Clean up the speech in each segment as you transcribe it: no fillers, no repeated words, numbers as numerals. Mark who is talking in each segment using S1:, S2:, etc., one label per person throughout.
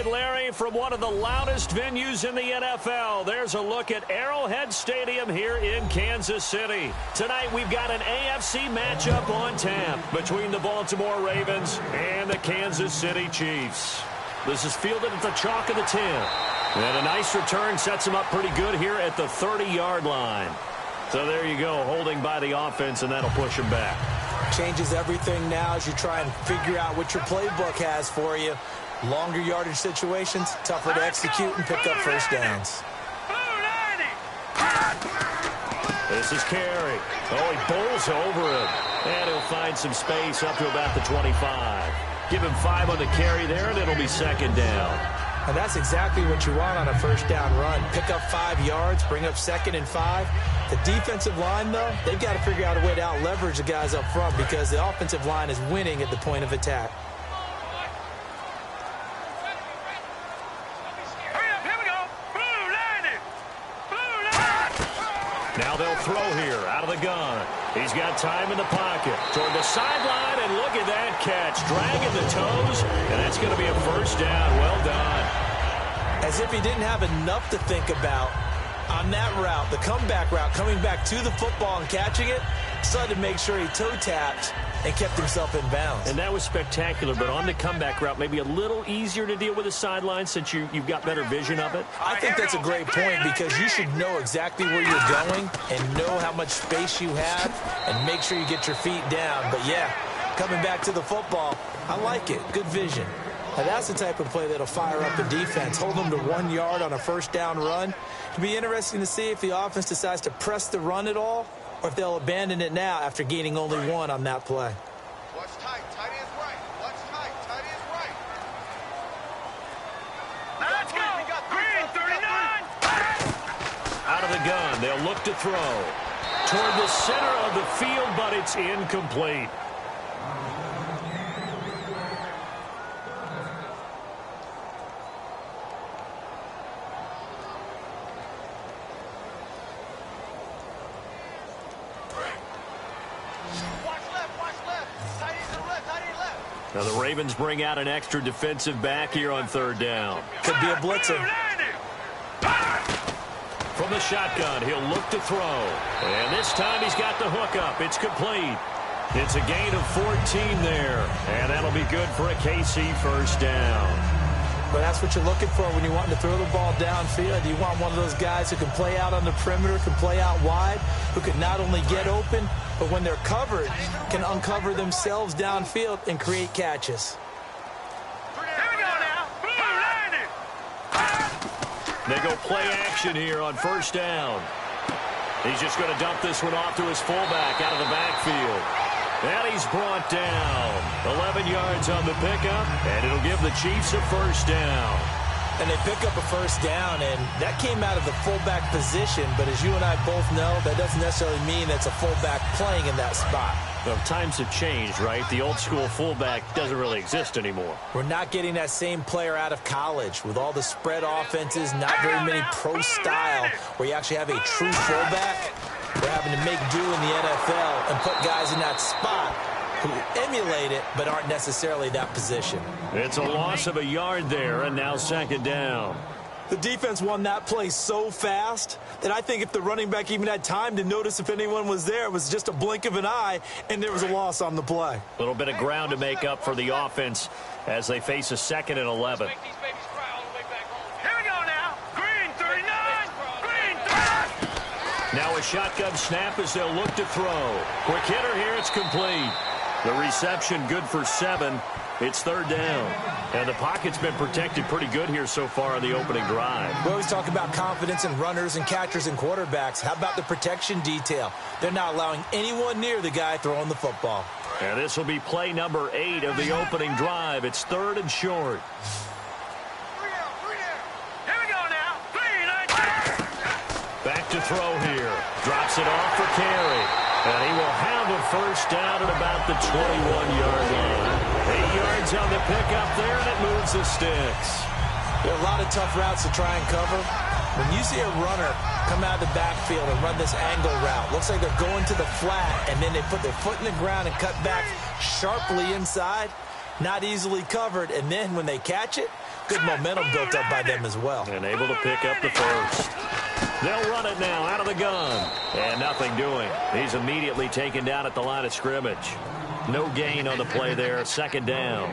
S1: right, Larry, from one of the loudest venues in the NFL, there's a look at Arrowhead Stadium here in Kansas City. Tonight, we've got an AFC matchup on tap between the Baltimore Ravens and the Kansas City Chiefs. This is fielded at the chalk of the 10. And a nice return sets him up pretty good here at the 30-yard line. So there you go, holding by the offense, and that'll push him back.
S2: Changes everything now as you try and figure out what your playbook has for you. Longer yardage situations, tougher to execute and pick up first downs.
S1: This is Carey. Oh, he bowls over him. And he'll find some space up to about the 25. Give him 5 on the carry there, and it'll be second down.
S2: And that's exactly what you want on a first down run. Pick up 5 yards, bring up 2nd and 5. The defensive line, though, they've got to figure out a way to out-leverage the guys up front because the offensive line is winning at the point of attack.
S1: Now they'll throw here out of the gun. He's got time in the pocket. Toward the sideline, and look at that catch. Dragging the toes, and that's going to be a first down. Well done.
S2: As if he didn't have enough to think about on that route, the comeback route, coming back to the football and catching it, decided to make sure he toe-tapped and kept himself in bounds.
S1: And that was spectacular, but on the comeback route, maybe a little easier to deal with the sideline since you've got better vision of it.
S2: I think that's a great point because you should know exactly where you're going and know how much space you have and make sure you get your feet down. But, yeah, coming back to the football, I like it. Good vision. Now, that's the type of play that'll fire up the defense. Hold them to 1 yard on a first down run. It'll be interesting to see if the offense decides to press the run at all or if they'll abandon it now after gaining only 1 on that play.
S3: Watch tight. Tight is right. Watch tight. Tight is right.
S4: Now let's go. Green, 39.
S1: Out of the gun. They'll look to throw. Toward the center of the field, but it's incomplete. Now the Ravens bring out an extra defensive back here on third down.
S2: Could be a blitzer.
S1: From the shotgun, he'll look to throw. And this time he's got the hook up. It's complete. It's a gain of 14 there. And that'll be good for a KC first down.
S2: But that's what you're looking for when you want to throw the ball downfield. You want one of those guys who can play out on the perimeter, can play out wide, who can not only get open, but when they're covered, can uncover themselves downfield and create catches.
S4: Here we go now.
S1: They go play action here on first down. He's just going to dump this one off to his fullback out of the backfield. And he's brought down. 11 yards on the pickup, and it'll give the Chiefs a first down.
S2: And they pick up a first down, and that came out of the fullback position. But as you and I both know, that doesn't necessarily mean that's a fullback playing in that spot.
S1: Well, times have changed, right? The old school fullback doesn't really exist anymore.
S2: We're not getting that same player out of college with all the spread offenses, not very many pro style, where you actually have a true fullback. We're having to make do in the NFL and put guys in that spot who emulate it but aren't necessarily that position.
S1: It's a loss of a yard there, and now second down.
S2: The defense won that play so fast that I think if the running back even had time to notice if anyone was there, it was just a blink of an eye, and there was a loss on the play.
S1: A little bit of ground to make up for the offense as they face a 2nd and 11. Now a shotgun snap as they'll look to throw. Quick hitter here, it's complete. The reception good for 7. It's third down. And the pocket's been protected pretty good here so far on the opening drive.
S2: We always talk about confidence in runners and catchers and quarterbacks. How about the protection detail? They're not allowing anyone near the guy throwing the football.
S1: And this will be play number 8 of the opening drive. It's 3rd and short. Back to throw here. Drops it off for Carey. And he will have a first down at about the 21-yard line. 8 yards on the pickup there, and it moves the sticks.
S2: There are a lot of tough routes to try and cover. When you see a runner come out of the backfield and run this angle route, looks like they're going to the flat, and then they put their foot in the ground and cut back sharply inside, not easily covered, and then when they catch it, Good momentum built up by them as well.
S1: And able to pick up the first. They'll run it now out of the gun. And nothing doing. He's immediately taken down at the line of scrimmage. No gain on the play there. Second down.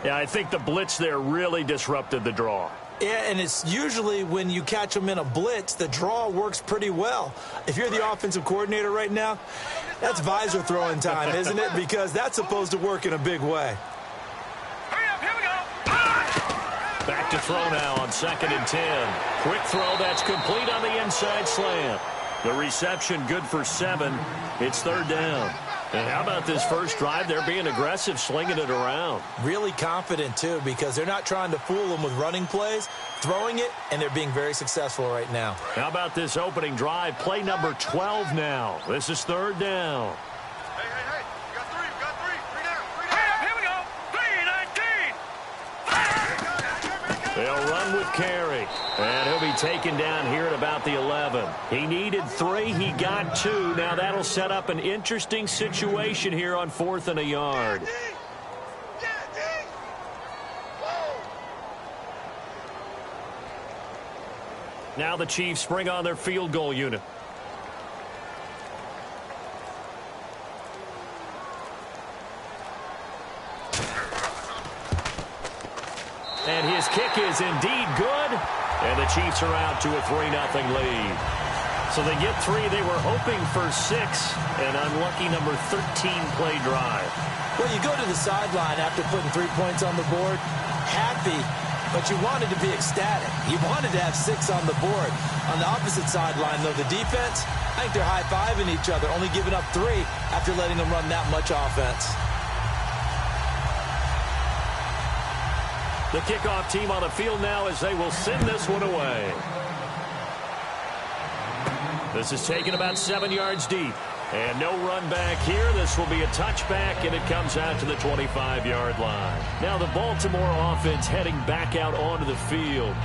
S1: Yeah, I think the blitz there really disrupted the draw.
S2: Yeah, and it's usually when you catch them in a blitz, the draw works pretty well. If you're the offensive coordinator right now, that's visor throwing time, isn't it? Because that's supposed to work in a big way.
S4: Hurry up, here we go.
S1: Back to throw now on 2nd and 10. Quick throw that's complete on the inside slant. The reception good for 7. It's 3rd down. And how about this first drive? They're being aggressive, slinging it around.
S2: Really confident, too, because they're not trying to fool them with running plays, throwing it, and they're being very successful right now.
S1: How about this opening drive? Play number 12 now. This is 3rd down.
S3: Hey, you got 3, you got 3. 3 down, 3 down.
S4: Hurry up, here we go. 3-19.
S1: They'll run with Carey. And he'll be taken down here at about the 11. He needed 3. He got 2. Now that'll set up an interesting situation here on 4th and a yard. Now the Chiefs bring on their field goal unit. And his kick is indeed good. And the Chiefs are out to a 3-0 lead. So they get 3. They were hoping for 6. An unlucky number 13 play drive.
S2: Well, you go to the sideline after putting 3 points on the board, happy, but you wanted to be ecstatic. You wanted to have 6 on the board. On the opposite sideline, though, the defense, I think they're high-fiving each other, only giving up 3 after letting them run that much offense.
S1: The kickoff team on the field now as they will send this one away. This is taken about 7 yards deep. And no run back here. This will be a touchback, and it comes out to the 25-yard line. Now the Baltimore offense heading back out onto the field.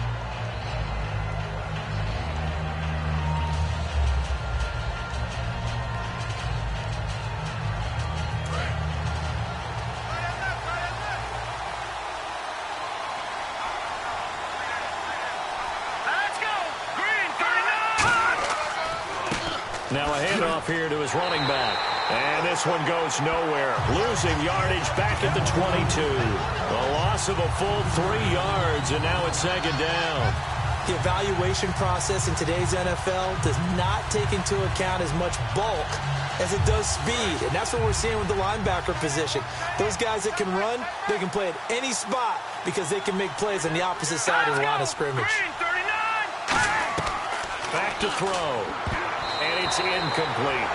S1: Now a handoff here to his running back. And this one goes nowhere. Losing yardage back at the 22. A loss of a full 3 yards, and now it's 2nd down.
S2: The evaluation process in today's NFL does not take into account as much bulk as it does speed. And that's what we're seeing with the linebacker position. Those guys that can run, they can play at any spot because they can make plays on the opposite side of the line of scrimmage.
S1: Back to throw. And it's incomplete.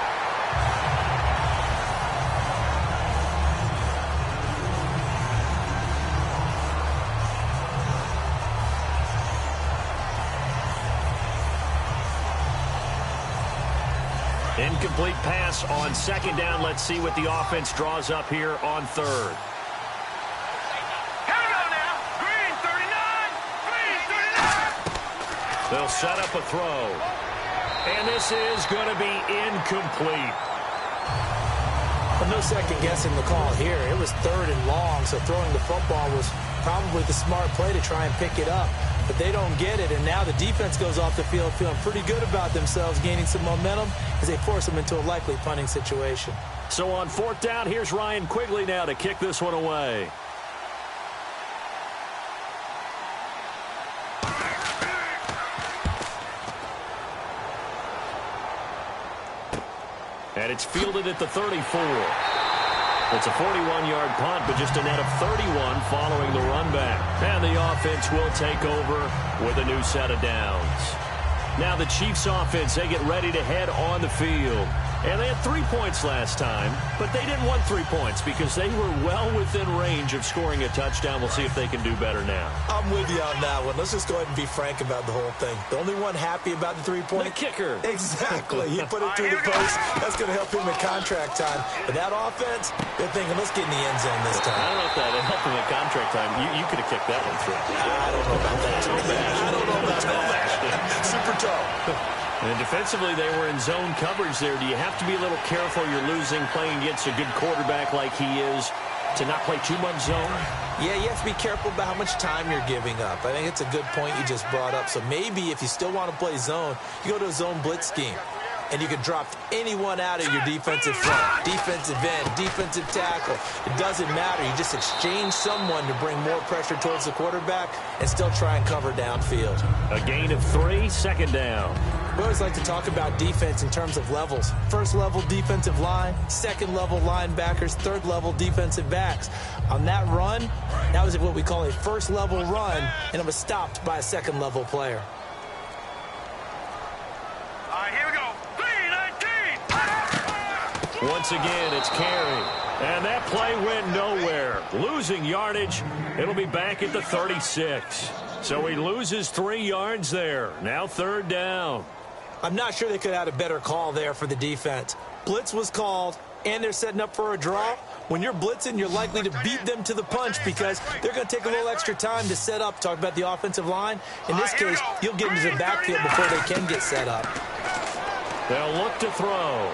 S1: Incomplete pass on 2nd down. Let's see what the offense draws up here on 3rd.
S4: Here we go now. Green 39. Green 39.
S1: They'll set up a throw. And this is going to be incomplete.
S2: Well, no second guessing the call here. It was 3rd and long, so throwing the football was probably the smart play to try and pick it up. But they don't get it, and now the defense goes off the field feeling pretty good about themselves, gaining some momentum as they force them into a likely punting situation.
S1: So on 4th down, here's Ryan Quigley now to kick this one away. And it's fielded at the 34. It's a 41-yard punt, but just a net of 31 following the run back. And the offense will take over with a new set of downs. Now the Chiefs offense, they get ready to head on the field. And they had 3 points last time, but they didn't want 3 points because they were well within range of scoring a touchdown. We'll see if they can do better now.
S2: I'm with you on that one. Let's just go ahead and be frank about the whole thing. The only one happy about the 3-point?
S1: The kicker.
S2: Exactly. He put it through the post. That's going to help him in contract time. But that offense, they're thinking, let's get in the end zone this time.
S1: I don't know if that helped him in contract time. You could have kicked that one through.
S2: I don't know about that. I don't know about that. Super tough.
S1: And defensively, they were in zone coverage there. Do you have to be a little careful? You're losing, playing against a good quarterback like he is. to not play too much zone?
S2: Yeah, you have to be careful about how much time you're giving up. I think it's a good point you just brought up. So maybe if you still want to play zone, you go to a zone blitz scheme. And you can drop anyone out of your defensive front, defensive end, defensive tackle. It doesn't matter. You just exchange someone to bring more pressure towards the quarterback and still try and cover downfield.
S1: A gain of 3, second down.
S2: We always like to talk about defense in terms of levels. First level defensive line, second level linebackers, third level defensive backs. On that run, that was what we call a first level run, and it was stopped by a second level player.
S4: All right, here we go.
S1: Once again, it's Carey. And that play went nowhere. Losing yardage. It'll be back at the 36. So he loses 3 yards there. Now third down.
S2: I'm not sure they could have had a better call there for the defense. Blitz was called, and they're setting up for a draw. When you're blitzing, you're likely to beat them to the punch because they're going to take a little extra time to set up. Talk about the offensive line. In this case, you'll get into the backfield before they can get set up.
S1: They'll look to throw.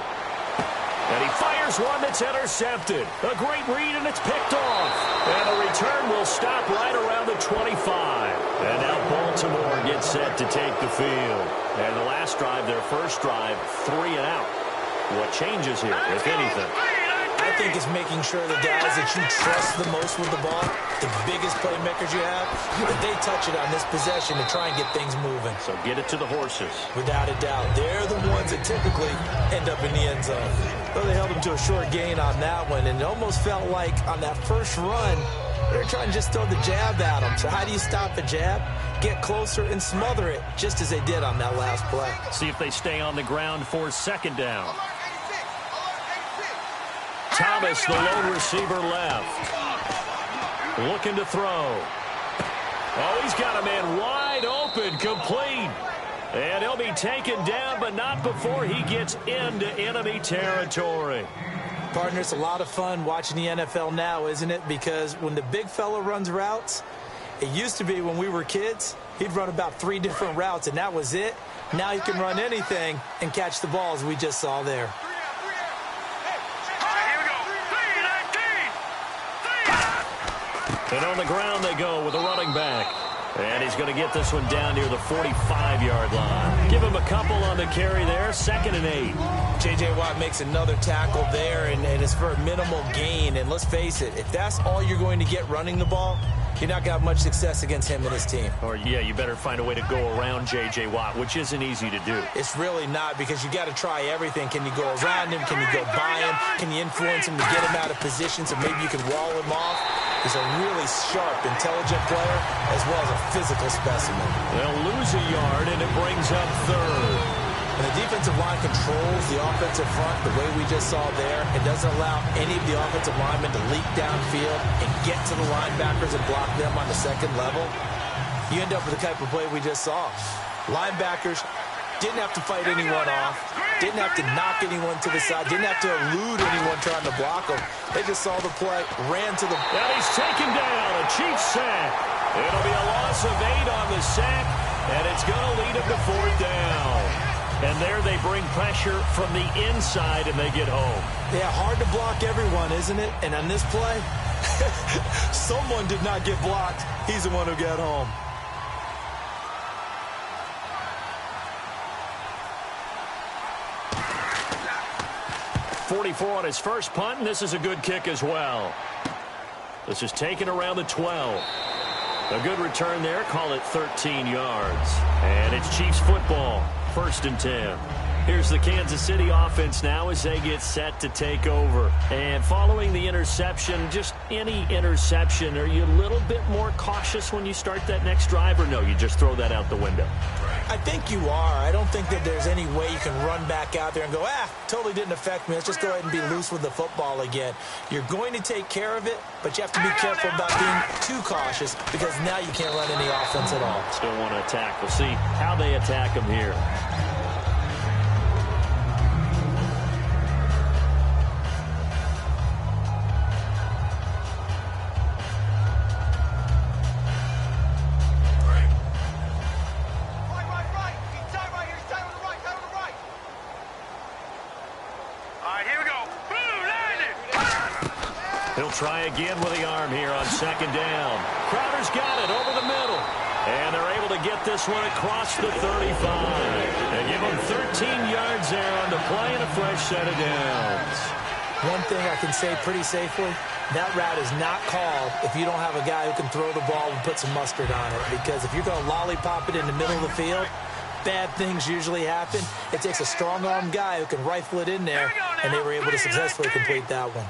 S1: And he fires one that's intercepted. A great read, and it's picked off. And the return will stop right around the 25. And now Baltimore gets set to take the field. And the last drive, their first drive, 3 and out. What changes here, if anything?
S2: I think it's making sure the guys that you trust the most with the ball, the biggest playmakers you have, that they touch it on this possession to try and get things moving.
S1: So get it to the horses.
S2: Without a doubt. They're the ones that typically end up in the end zone. Well, they held them to a short gain on that one, and it almost felt like on that first run, they were trying to just throw the jab at them. So how do you stop the jab? Get closer and smother it, just as they did on that last play.
S1: See if they stay on the ground for second down. Thomas, the lone receiver, left. Looking to throw. Oh, he's got a man wide open, complete. And he'll be taken down, but not before he gets into enemy territory.
S2: Partner, it's a lot of fun watching the NFL now, isn't it? Because when the big fella runs routes, it used to be when we were kids, he'd run about 3 different routes, and that was it. Now he can run anything and catch the balls we just saw there.
S1: And on the ground they go with a running back. And he's going to get this one down near the 45-yard line. Give him a couple on the carry there, 2nd and 8.
S2: J.J. Watt makes another tackle there, and it's for a minimal gain. And let's face it, if that's all you're going to get running the ball, you're not going to have much success against him and his team.
S1: Or, yeah, you better find a way to go around J.J. Watt, which isn't easy to do.
S2: It's really not, because you got to try everything. Can you go around him? Can you go by him? Can you influence him to get him out of position so maybe you can wall him off? He's a really sharp, intelligent player, as well as a physical specimen.
S1: They'll lose a yard, and it brings up third.
S2: And the defensive line controls the offensive front the way we just saw there. It doesn't allow any of the offensive linemen to leak downfield and get to the linebackers and block them on the second level. You end up with the type of play we just saw. Linebackers didn't have to fight anyone off, didn't have to knock anyone to the side, didn't have to elude anyone trying to block them. They just saw the play, ran to the...
S1: And he's taken down, a Chiefs sack. It'll be a loss of 8 on the sack, and it's going to lead him to 4th down. And there they bring pressure from the inside, and they get home.
S2: Yeah, hard to block everyone, isn't it? And on this play, someone did not get blocked. He's the one who got home.
S1: .44 on his first punt, and this is a good kick as well. This is taken around the 12. A good return there, call it 13 yards. And it's Chiefs football, 1st and 10. Here's the Kansas City offense now as they get set to take over. And following the interception, just any interception, are you a little bit more cautious when you start that next drive, or no, you just throw that out the window?
S2: I think you are. I don't think that there's any way you can run back out there and go, totally didn't affect me. Let's just go ahead and be loose with the football again. You're going to take care of it, but you have to be careful about being too cautious because now you can't run any offense at all.
S1: Still want to attack. We'll see how they attack him here. He'll try again with the arm here on second down. Crowder's got it over the middle. And they're able to get this one across the 35. They give him 13 yards there on the play and a fresh set of downs.
S2: One thing I can say pretty safely, that route is not called if you don't have a guy who can throw the ball and put some mustard on it. Because if you're going to lollipop it in the middle of the field, bad things usually happen. It takes a strong-armed guy who can rifle it in there, and they were able to successfully complete that one.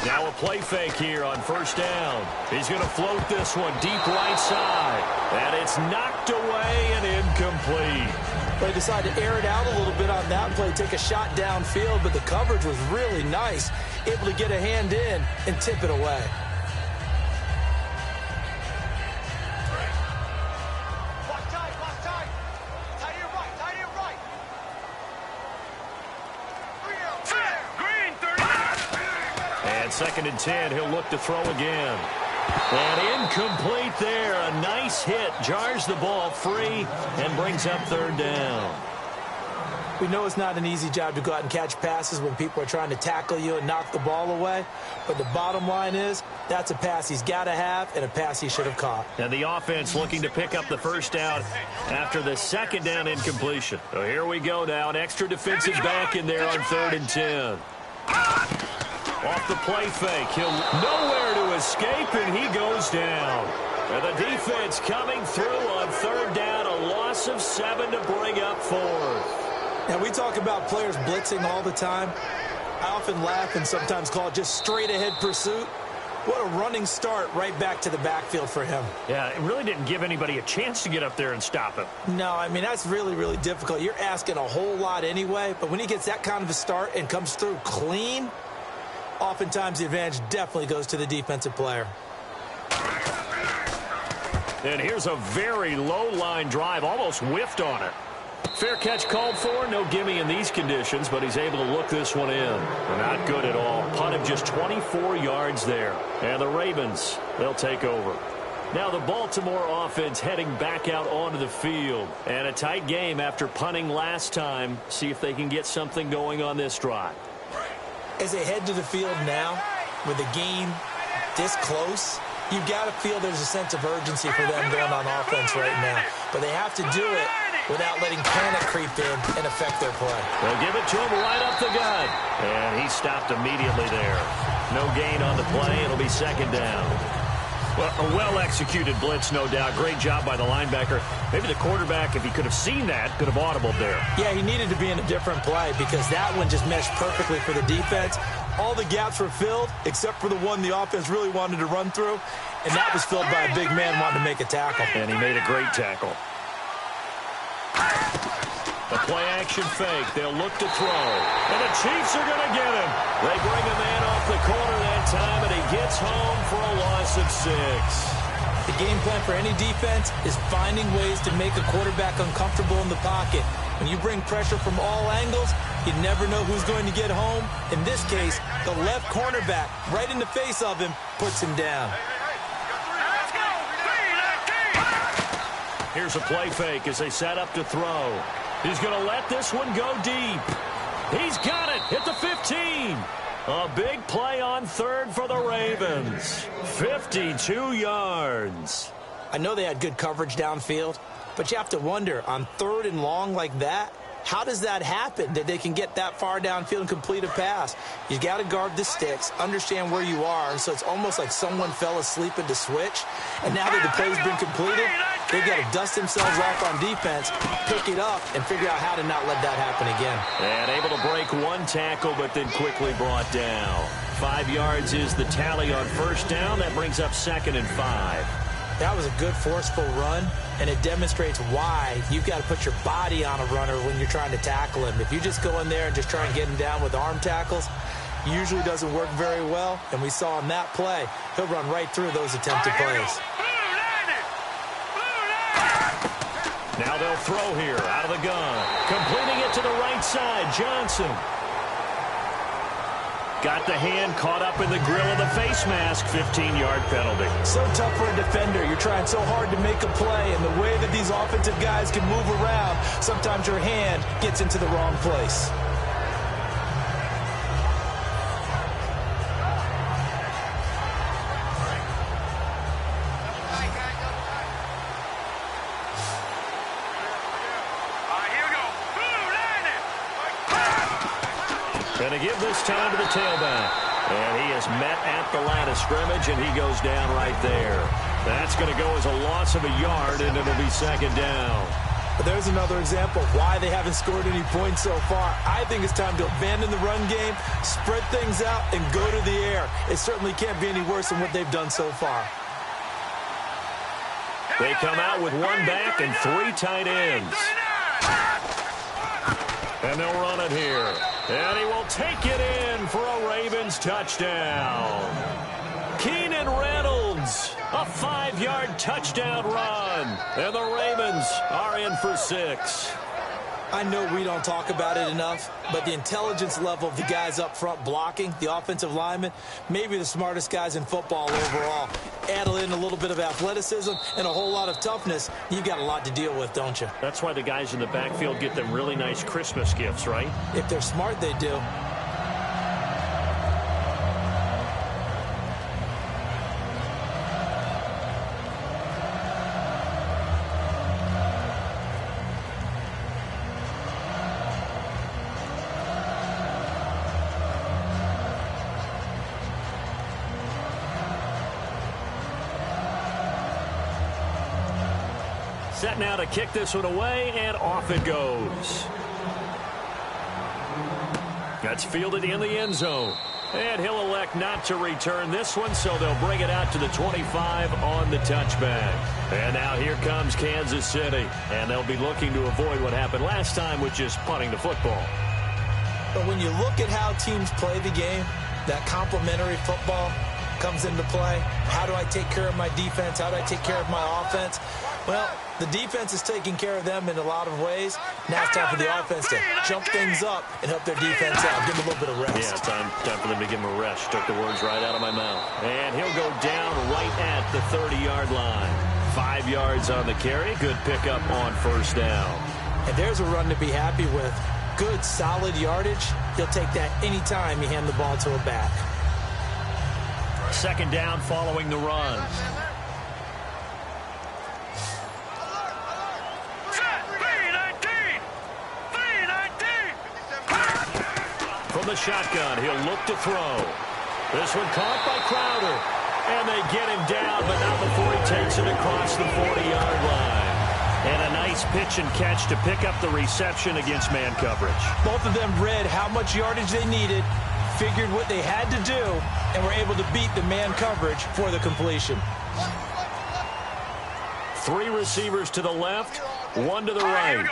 S1: Now a play fake here on first down. He's going to float this one deep right side. And it's knocked away and incomplete.
S2: They decided to air it out a little bit on that play, take a shot downfield, but the coverage was really nice. Able to get a hand in and tip it away.
S1: And second and 10, he'll look to throw again. And incomplete there. A nice hit. Jars the ball free and brings up third down.
S2: We know it's not an easy job to go out and catch passes when people are trying to tackle you and knock the ball away. But the bottom line is, that's a pass he's got to have and a pass he should have caught.
S1: And the offense looking to pick up the first down after the second down incompletion. So here we go now. An extra defensive back in there on third and 10. Off the play fake. He'll nowhere to escape, and he goes down. And the defense coming through on third down. A loss of 7 to bring up fourth.
S2: Now, we talk about players blitzing all the time. I often laugh and sometimes call it just straight-ahead pursuit. What a running start right back to the backfield for him.
S1: Yeah, it really didn't give anybody a chance to get up there and stop him.
S2: No, I mean, that's really, really difficult. You're asking a whole lot anyway, but when he gets that kind of a start and comes through clean, oftentimes the advantage definitely goes to the defensive player.
S1: And here's a very low-line drive, almost whiffed on it. Fair catch called for, no gimme in these conditions, but he's able to look this one in. Not good at all. Punt of just 24 yards there. And the Ravens, they'll take over. Now the Baltimore offense heading back out onto the field. And a tight game after punting last time. See if they can get something going on this drive.
S2: As they head to the field now, with the game this close, you've got to feel there's a sense of urgency for them going on offense right now. But they have to do it without letting panic creep in and affect their play.
S1: They'll give it to him right up the gut. And he stopped immediately there. No gain on the play. It'll be second down. Well, a well-executed blitz, no doubt. Great job by the linebacker. Maybe the quarterback, if he could have seen that, could have audibled there.
S2: Yeah, he needed to be in a different play because that one just meshed perfectly for the defense. All the gaps were filled except for the one the offense really wanted to run through, and that was filled by a big man wanting to make a tackle.
S1: And he made a great tackle. The play-action fake. They'll look to throw. And the Chiefs are going to get him. They bring a man off the corner that time, and he gets home for a loss of 6.
S2: The game plan for any defense is finding ways to make a quarterback uncomfortable in the pocket. When you bring pressure from all angles, you never know who's going to get home. In this case, the left cornerback, right in the face of him, puts him down.
S1: Here's a play fake as they set up to throw. He's going to let this one go deep. He's got it at the 15. A big play on third for the Ravens. 52 yards.
S2: I know they had good coverage downfield, but you have to wonder, on third and long like that, how does that happen that they can get that far downfield and complete a pass? You got to guard the sticks, understand where you are, and so it's almost like someone fell asleep at the switch, and now that the play's been completed, they've got to dust themselves off on defense, pick it up, and figure out how to not let that happen again.
S1: And able to break one tackle, but then quickly brought down. 5 yards is the tally on first down. That brings up second and 5.
S2: That was a good, forceful run, and it demonstrates why you've got to put your body on a runner when you're trying to tackle him. If you just go in there and just try and get him down with arm tackles, usually doesn't work very well, and we saw in that play, he'll run right through those attempted plays.
S1: Now they'll throw here out of the gun. Completing it to the right side, Johnson. Got the hand caught up in the grill of the face mask. 15-yard penalty.
S2: So tough for a defender. You're trying so hard to make a play, and the way that these offensive guys can move around, sometimes your hand gets into the wrong place.
S1: Going to give this time to the tailback. And he is met at the line of scrimmage, and he goes down right there. That's going to go as a loss of a yard, and it'll be second down.
S2: But there's another example of why they haven't scored any points so far. I think it's time to abandon the run game, spread things out, and go to the air. It certainly can't be any worse than what they've done so far.
S1: They come out with one back and 3 tight ends. And they'll run it here. And he will take it in for a Ravens touchdown. Keenan Reynolds, a 5-yard touchdown run. And the Ravens are in for 6.
S2: I know we don't talk about it enough, but the intelligence level of the guys up front blocking, the offensive linemen, maybe the smartest guys in football overall. Add in a little bit of athleticism and a whole lot of toughness, you've got a lot to deal with, don't you?
S1: That's why the guys in the backfield get them really nice Christmas gifts, right?
S2: If they're smart, they do.
S1: Set now to kick this one away, and off it goes. That's fielded in the end zone. And he'll elect not to return this one, so they'll bring it out to the 25 on the touchback. And now here comes Kansas City. And they'll be looking to avoid what happened last time, which is punting the football.
S2: But when you look at how teams play the game, that complementary football comes into play. How do I take care of my defense? How do I take care of my offense? Well, the defense is taking care of them in a lot of ways. Now it's time for the offense to jump things up and help their defense out. Give them a little bit of rest.
S1: Yeah, time for them to give him a rest. Took the words right out of my mouth. And he'll go down right at the 30-yard line. 5 yards on the carry. Good pickup on first down.
S2: And there's a run to be happy with. Good, solid yardage. He'll take that anytime you hand the ball to a back.
S1: Second down following the run. From the shotgun, he'll look to throw. This one caught by Crowder. And they get him down, but not before he takes it across the 40-yard line. And a nice pitch and catch to pick up the reception against man coverage.
S2: Both of them read how much yardage they needed, figured what they had to do, and were able to beat the man coverage for the completion.
S1: 3 receivers to the left, 1 to the right.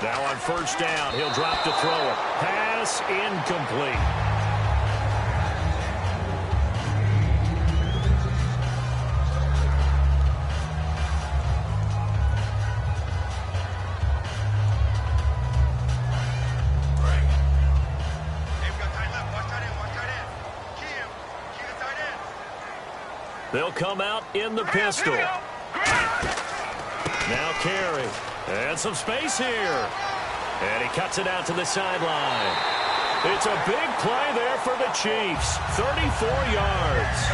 S1: Now on first down, he'll drop to throw it. Pass incomplete. They'll come out in the pistol. Now carry. And some space here. And he cuts it out to the sideline. It's a big play there for the Chiefs. 34 yards.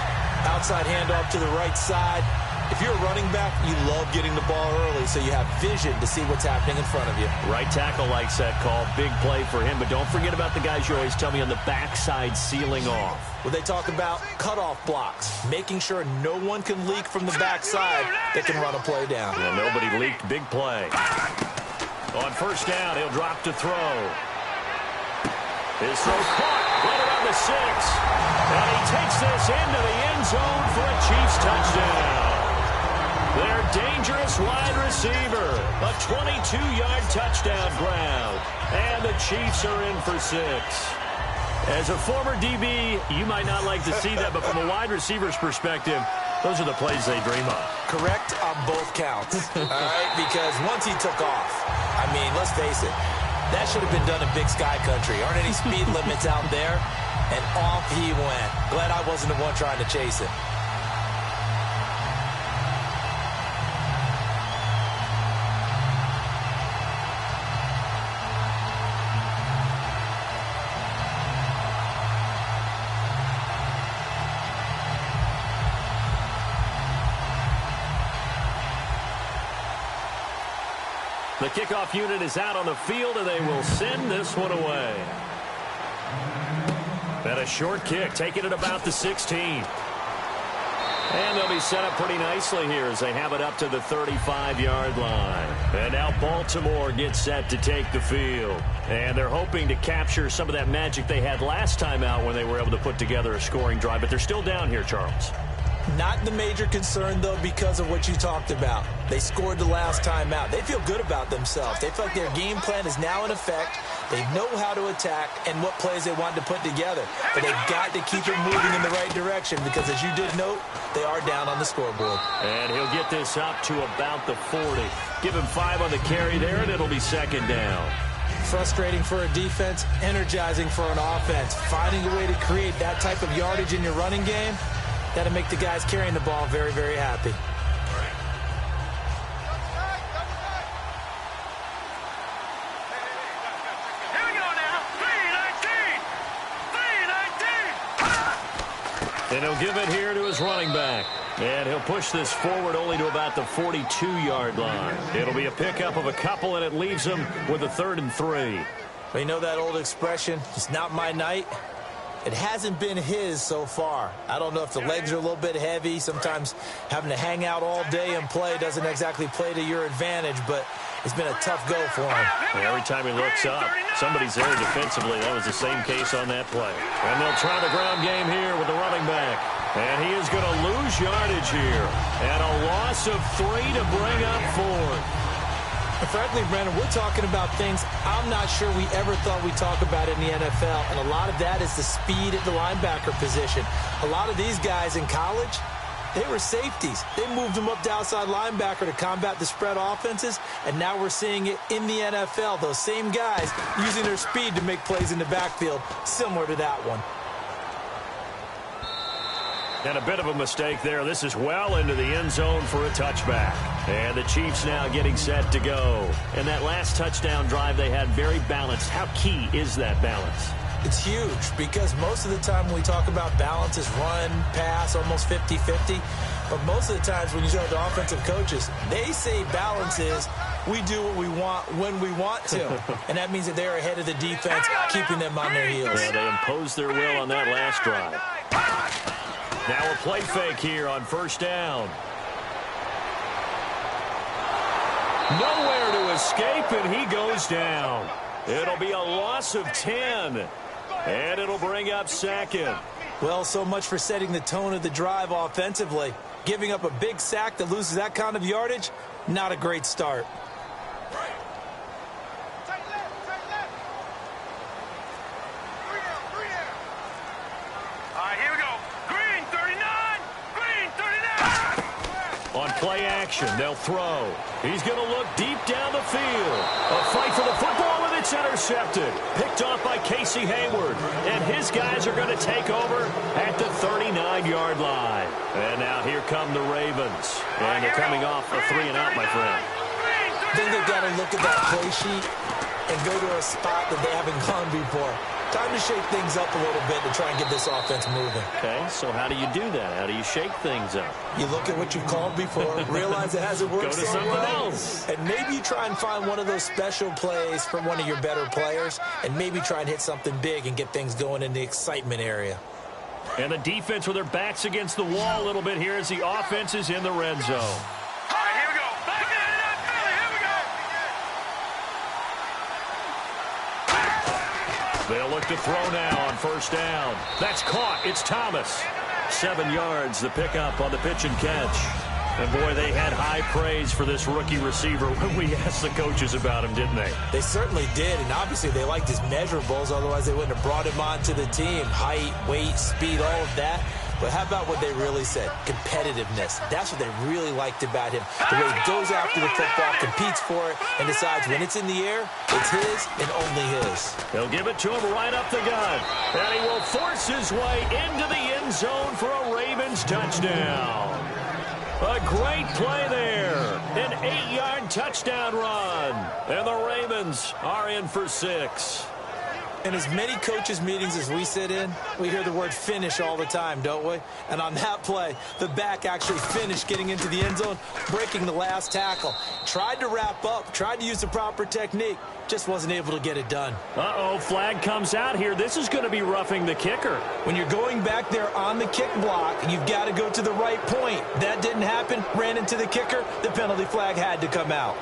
S2: Outside handoff to the right side. If you're a running back, you love getting the ball early so you have vision to see what's happening in front of you.
S1: Right tackle likes that call. Big play for him. But don't forget about the guys you always tell me on the backside sealing off.
S2: Well, they talk about cutoff blocks, making sure no one can leak from the backside that can run a play down.
S1: Well, nobody leaked. Big play. On first down, he'll drop to throw. His throw caught right around the 6. And he takes this into the end zone for a Chiefs touchdown. Their dangerous wide receiver. A 22-yard touchdown grab. And the Chiefs are in for 6. As a former DB, you might not like to see that, but from a wide receiver's perspective, those are the plays they dream of.
S2: Correct on both counts, all right? Because once he took off, I mean, let's face it, that should have been done in Big Sky Country. Aren't any speed limits out there? And off he went. Glad I wasn't the one trying to chase it.
S1: The kickoff unit is out on the field, and they will send this one away. And a short kick, taking it about the 16. And they'll be set up pretty nicely here as they have it up to the 35-yard line. And now Baltimore gets set to take the field. And they're hoping to capture some of that magic they had last time out when they were able to put together a scoring drive. But they're still down here, Charles.
S2: Not the major concern, though, because of what you talked about. They scored the last time out. They feel good about themselves. They feel like their game plan is now in effect. They know how to attack and what plays they want to put together. But they've got to keep it moving in the right direction because, as you did note, they are down on the scoreboard.
S1: And he'll get this up to about the 40. Give him 5 on the carry there, and it'll be second down.
S2: Frustrating for a defense, energizing for an offense. Finding a way to create that type of yardage in your running game, that'll make the guys carrying the ball very, very happy.
S4: Here we go now. 3-19. 3-19.
S1: And he'll give it here to his running back. And he'll push this forward only to about the 42-yard line. It'll be a pickup of a couple, and it leaves them with a 3rd and 3.
S2: Well, you know that old expression, it's not my night? It hasn't been his so far. I don't know if the legs are a little bit heavy. Sometimes having to hang out all day and play doesn't exactly play to your advantage, but it's been a tough go for him.
S1: And every time he looks up, somebody's there defensively. That was the same case on that play. And they'll try the ground game here with the running back. And he is going to lose yardage here. And a loss of 3 to bring up 4.
S2: Frankly, Brandon, we're talking about things I'm not sure we ever thought we'd talk about in the NFL, and a lot of that is the speed at the linebacker position. A lot of these guys in college, they were safeties. They moved them up to outside linebacker to combat the spread offenses, and now we're seeing it in the NFL. Those same guys using their speed to make plays in the backfield, similar to that one.
S1: And a bit of a mistake there. This is well into the end zone for a touchback. And the Chiefs now getting set to go. And that last touchdown drive they had very balanced. How key is that balance?
S2: It's huge because most of the time when we talk about balance is run, pass, almost 50-50. But most of the times when you talk to offensive coaches, they say balance is we do what we want when we want to. And that means that they're ahead of the defense, keeping them on their heels.
S1: Yeah, they imposed their will on that last drive. Now a play fake here on first down. Nowhere to escape, and he goes down. It'll be a loss of 10, and it'll bring up second.
S2: Well, so much for setting the tone of the drive offensively. Giving up a big sack that loses that kind of yardage, not a great start.
S1: On play action, they'll throw. He's going to look deep down the field. A fight for the football, and it's intercepted. Picked off by Casey Hayward. And his guys are going to take over at the 39-yard line. And now here come the Ravens. And they're coming off a 3-and-out, my friend.
S2: I think they've got to look at that play sheet and go to a spot that they haven't gone before. Time to shake things up a little bit to try and get this offense moving.
S1: Okay, so how do you do that? How do you shake things up?
S2: You look at what you've called before, realize it hasn't worked
S1: Go to something else.
S2: And maybe you try and find one of those special plays from one of your better players, and maybe try and hit something big and get things going in the excitement area.
S1: And the defense with their backs against the wall a little bit here as the offense is in the red zone. They'll look to throw now on first down. That's caught. It's Thomas. 7 yards, the pickup on the pitch and catch. And, boy, they had high praise for this rookie receiver when we asked the coaches about him, didn't they?
S2: They certainly did, and obviously they liked his measurables. Otherwise, they wouldn't have brought him onto the team. Height, weight, speed, all of that. But how about what they really said? Competitiveness. That's what they really liked about him. The way he goes after the football, competes for it, and decides when it's in the air, it's his and only his.
S1: They'll give it to him right up the gut. And he will force his way into the end zone for a Ravens touchdown. A great play there. An 8-yard touchdown run. And the Ravens are in for 6.
S2: In as many coaches' meetings as we sit in, we hear the word finish all the time, don't we? And on that play, the back actually finished getting into the end zone, breaking the last tackle. Tried to wrap up, tried to use the proper technique, just wasn't able to get it done.
S1: Uh-oh, flag comes out here. This is going to be roughing the kicker.
S2: When you're going back there on the kick block, you've got to go to the right point. That didn't happen, ran into the kicker, the penalty flag had to come out.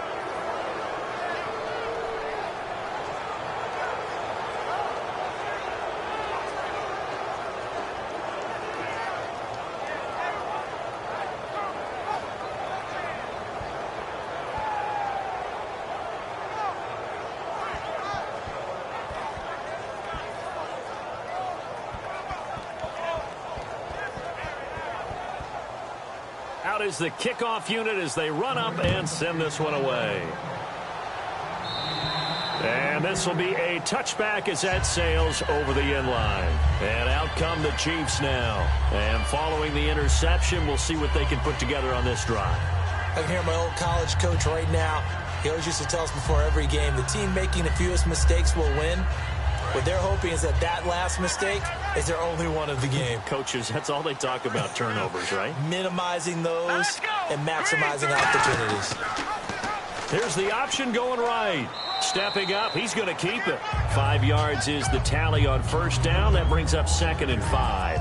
S1: Out is the kickoff unit as they run up and send this one away. And this will be a touchback as that sails over the end line. And out come the Chiefs now. And following the interception, we'll see what they can put together on this drive.
S2: I can hear my old college coach right now. He always used to tell us before every game, the team making the fewest mistakes will win. What they're hoping is that last mistake is their only one of the game.
S1: Coaches, that's all they talk about, turnovers, right?
S2: Minimizing those and maximizing opportunities.
S1: Here's the option going right. Stepping up, he's going to keep it. 5 yards is the tally on first down. That brings up 2nd and 5.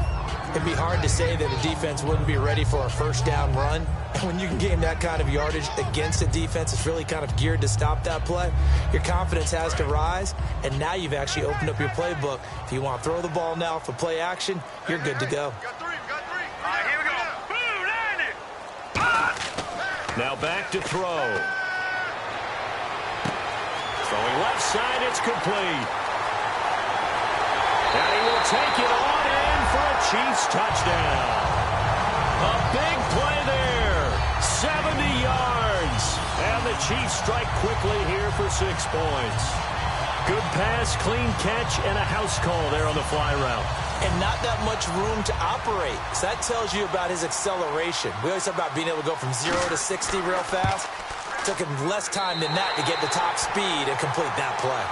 S2: It'd be hard to say that a defense wouldn't be ready for a first down run. When you can gain that kind of yardage against a defense that's really kind of geared to stop that play, your confidence has to rise, and now you've actually opened up your playbook. If you want to throw the ball now for play action, you're good to go.
S3: Got three.
S4: All right, here we go. Boom, land it.
S1: Now back to throw. Throwing left side, it's complete. And he will take it on in for a Chiefs touchdown. A big play there. 70 yards. And the Chiefs strike quickly here for 6 points. Good pass, clean catch, and a house call there on the fly route.
S2: And not that much room to operate. So that tells you about his acceleration. We always talk about being able to go from 0 to 60 real fast. It took him less time than that to get the top speed and complete that play.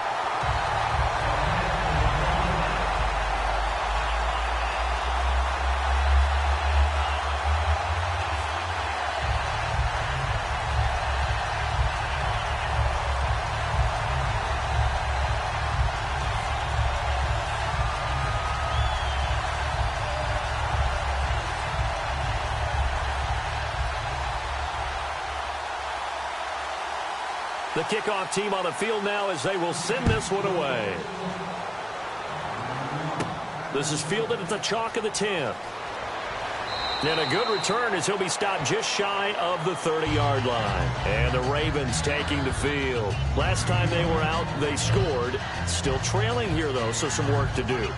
S1: The kickoff team on the field now as they will send this one away. This is fielded at the chalk of the 10. And a good return as he'll be stopped just shy of the 30-yard line. And the Ravens taking the field. Last time they were out, they scored. Still trailing here, though, so some work to do.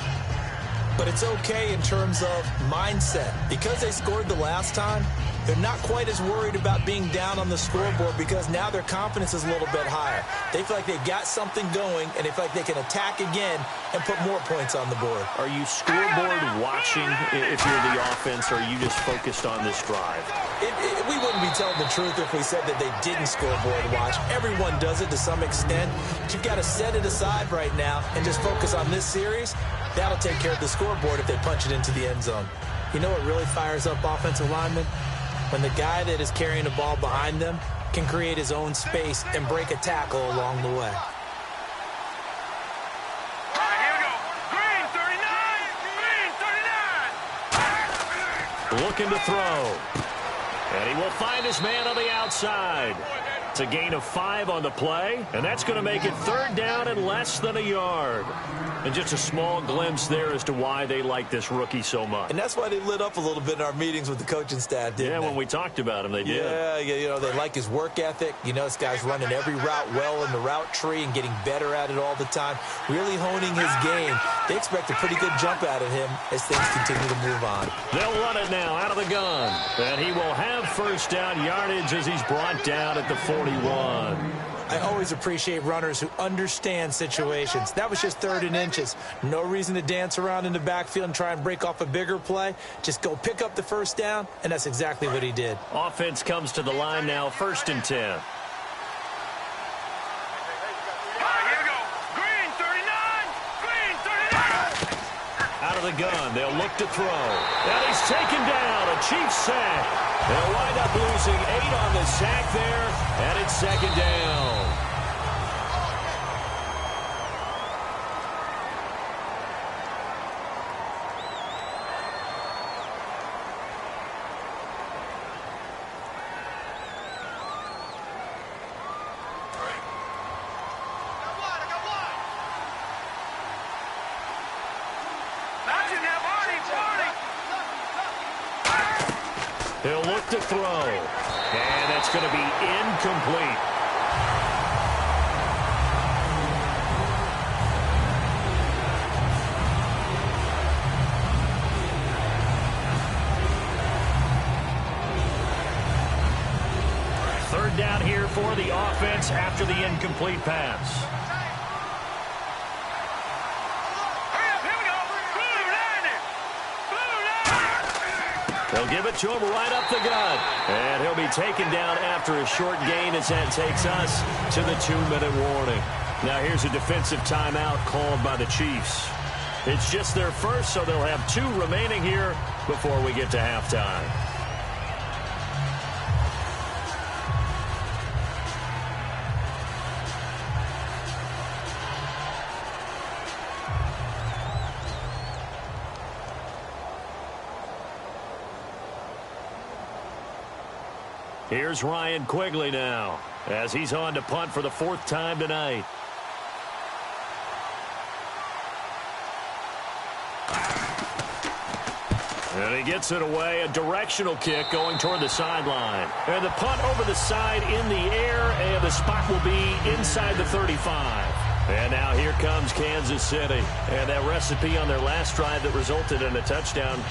S2: But it's okay in terms of mindset. Because they scored the last time, they're not quite as worried about being down on the scoreboard because now their confidence is a little bit higher. They feel like they've got something going, and they feel like they can attack again and put more points on the board.
S1: Are you scoreboard watching if you're the offense, or are you just focused on this drive?
S2: We wouldn't be telling the truth if we said that they didn't scoreboard watch. Everyone does it to some extent. But you've got to set it aside right now and just focus on this series. That'll take care of the scoreboard if they punch it into the end zone. You know what really fires up offensive linemen? When the guy that is carrying the ball behind them can create his own space and break a tackle along the way.
S4: All right, here we go. Green 39. Green 39.
S1: Looking to throw. And he will find his man on the outside. It's a gain of 5 on the play, and that's going to make it 3rd down and less than a yard. And just a small glimpse there as to why they like this rookie so much.
S2: And that's why they lit up a little bit in our meetings with the coaching staff, didn't they?
S1: Yeah, when we talked about him, they did.
S2: Yeah, you know, they like his work ethic. You know, this guy's running every route well in the route tree and getting better at it all the time, really honing his game. They expect a pretty good jump out of him as things continue to move on.
S1: They'll run it now out of the gun. And he will have first down yardage as he's brought down at the 41.
S2: I always appreciate runners who understand situations. That was just 3rd and inches. No reason to dance around in the backfield and try and break off a bigger play. Just go pick up the first down, and that's exactly what he did.
S1: Offense comes to the line now, 1st and 10.
S4: All right, here we go. Green 39. Green
S1: the gun. They'll look to throw. And he's taken down. A Chiefs sack. They'll wind up losing 8 on the sack there, and it's second down. He'll look to throw, and it's going to be incomplete. Third down here for the offense after the incomplete pass. They'll give it to him right up the gut. And he'll be taken down after a short gain as that takes us to the 2-minute warning. Now here's a defensive timeout called by the Chiefs. It's just their first, so they'll have 2 remaining here before we get to halftime. Here's Ryan Quigley now, as he's on to punt for the 4th time tonight. And he gets it away, a directional kick going toward the sideline. And the punt over the side in the air, and the spot will be inside the 35. And now here comes Kansas City. And that recipe on their last drive that resulted in a touchdown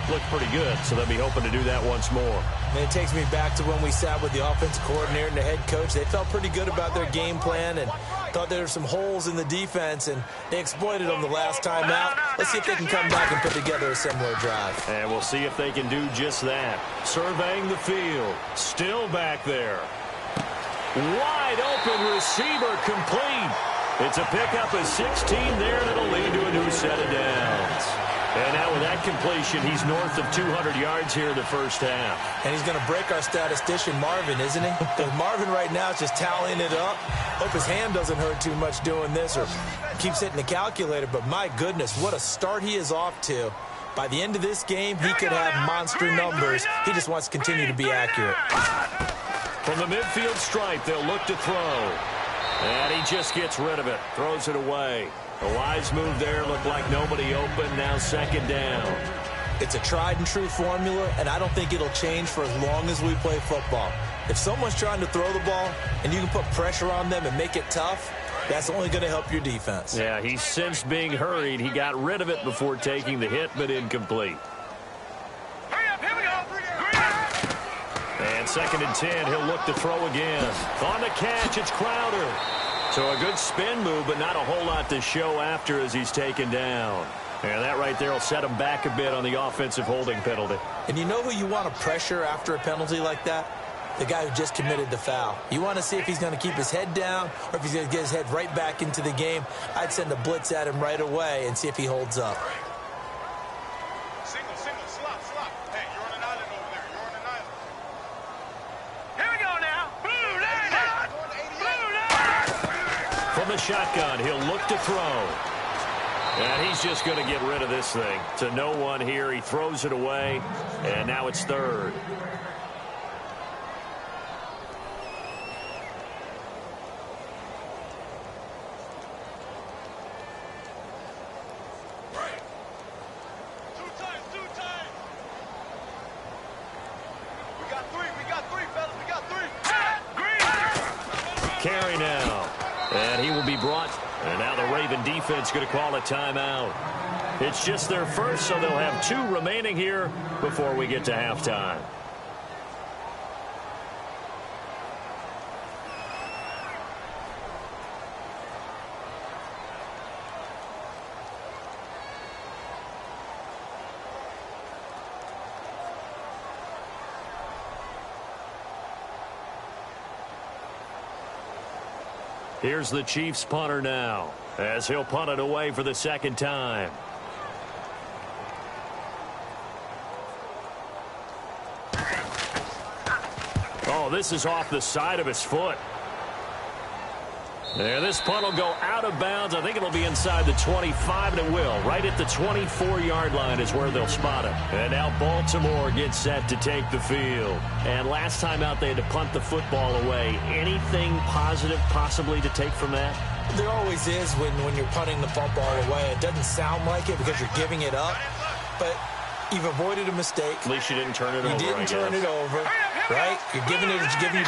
S1: looked pretty good, so they'll be hoping to do that once more.
S2: And it takes me back to when we sat with the offensive coordinator and the head coach. They felt pretty good about their game plan and thought there were some holes in the defense, and they exploited them the last time out. Let's see if they can come back and put together a similar drive.
S1: And we'll see if they can do just that. Surveying the field. Still back there. Wide open receiver complete. It's a pickup of 16 there, and it'll lead to a new set of downs. And now with that completion, he's north of 200 yards here in the first half.
S2: And he's going to break our statistician, Marvin, isn't he? Because Marvin right now is just tallying it up. Hope his hand doesn't hurt too much doing this or keeps hitting the calculator. But my goodness, what a start he is off to. By the end of this game, he could have monster numbers. He just wants to continue to be accurate.
S1: From the midfield stripe, they'll look to throw. And he just gets rid of it, throws it away. A wise move there, looked like nobody open, now second down.
S2: It's a tried and true formula, and I don't think it'll change for as long as we play football. If someone's trying to throw the ball and you can put pressure on them and make it tough, that's only going to help your defense.
S1: Yeah, he sensed being hurried. He got rid of it before taking the hit, but incomplete. And 2nd and 10, he'll look to throw again. On the catch, it's Crowder. So a good spin move, but not a whole lot to show after as he's taken down. And that right there will set him back a bit on the offensive holding penalty.
S2: And you know who you want to pressure after a penalty like that? The guy who just committed the foul. You want to see if he's going to keep his head down or if he's going to get his head right back into the game. I'd send a blitz at him right away and see if he holds up.
S3: Single, slop. Hey, you're on an island over there. You're on an island.
S4: Here we go now. Blue line. Blue line.
S1: From the shotgun, he'll look to throw. And he's just going to get rid of this thing. To no one here. He throws it away, and now it's 3rd. Carry now. And he will be brought. And now the Raven defense going to call a timeout. It's just their first, so they'll have 2 remaining here before we get to halftime. Here's the Chiefs punter now, as he'll punt it away for the 2nd time. Oh, this is off the side of his foot. There, this punt will go out of bounds. I think it'll be inside the 25, and it will. Right at the 24-yard line is where they'll spot it. And now Baltimore gets set to take the field. And last time out, they had to punt the football away. Anything positive possibly to take from that?
S2: There always is when you're punting the football away. It doesn't sound like it because you're giving it up, but you've avoided a mistake.
S1: At least you didn't turn it over.
S2: You didn't turn it over, right? You're giving your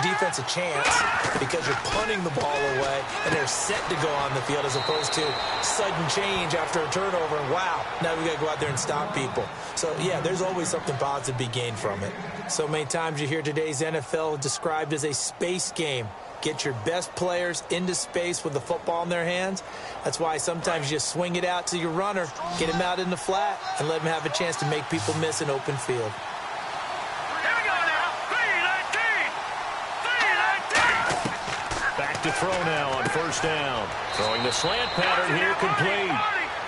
S2: defense a chance because you're punting the ball away, and they're set to go on the field as opposed to sudden change after a turnover. And wow, now we got to go out there and stop people. So, yeah, there's always something positive to be gained from it. So many times you hear today's NFL described as a space game. Get your best players into space with the football in their hands. That's why sometimes you just swing it out to your runner, get him out in the flat, and let him have a chance to make people miss an open field.
S4: Here we go now. 3-19.
S1: Back to throw now on first down. Throwing the slant pattern here complete.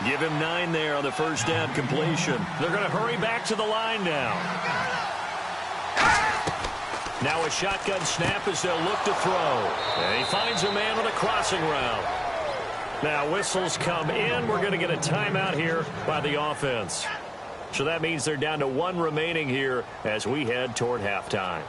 S1: Give him 9 there on the first down completion. They're going to hurry back to the line now. Now a shotgun snap as they'll look to throw. And he finds a man on a crossing route. Now whistles come in. We're going to get a timeout here by the offense. So that means they're down to 1 remaining here as we head toward halftime.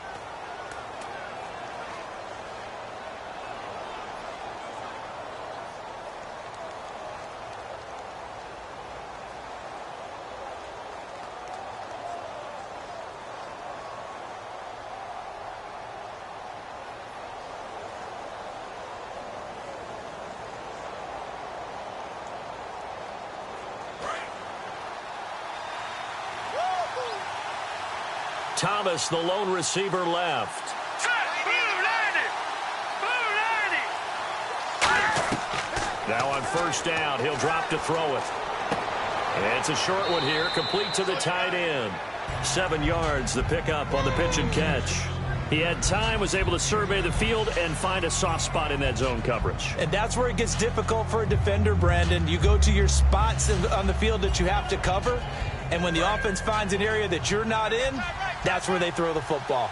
S1: Thomas, the lone receiver, left. Now on first down, he'll drop to throw it. And it's a short one here, complete to the tight end. 7 yards, the pickup on the pitch and catch. He had time, was able to survey the field and find a soft spot in that zone coverage.
S2: And that's where it gets difficult for a defender, Brandon. You go to your spots on the field that you have to cover, and when the offense finds an area that you're not in, that's where they throw the football.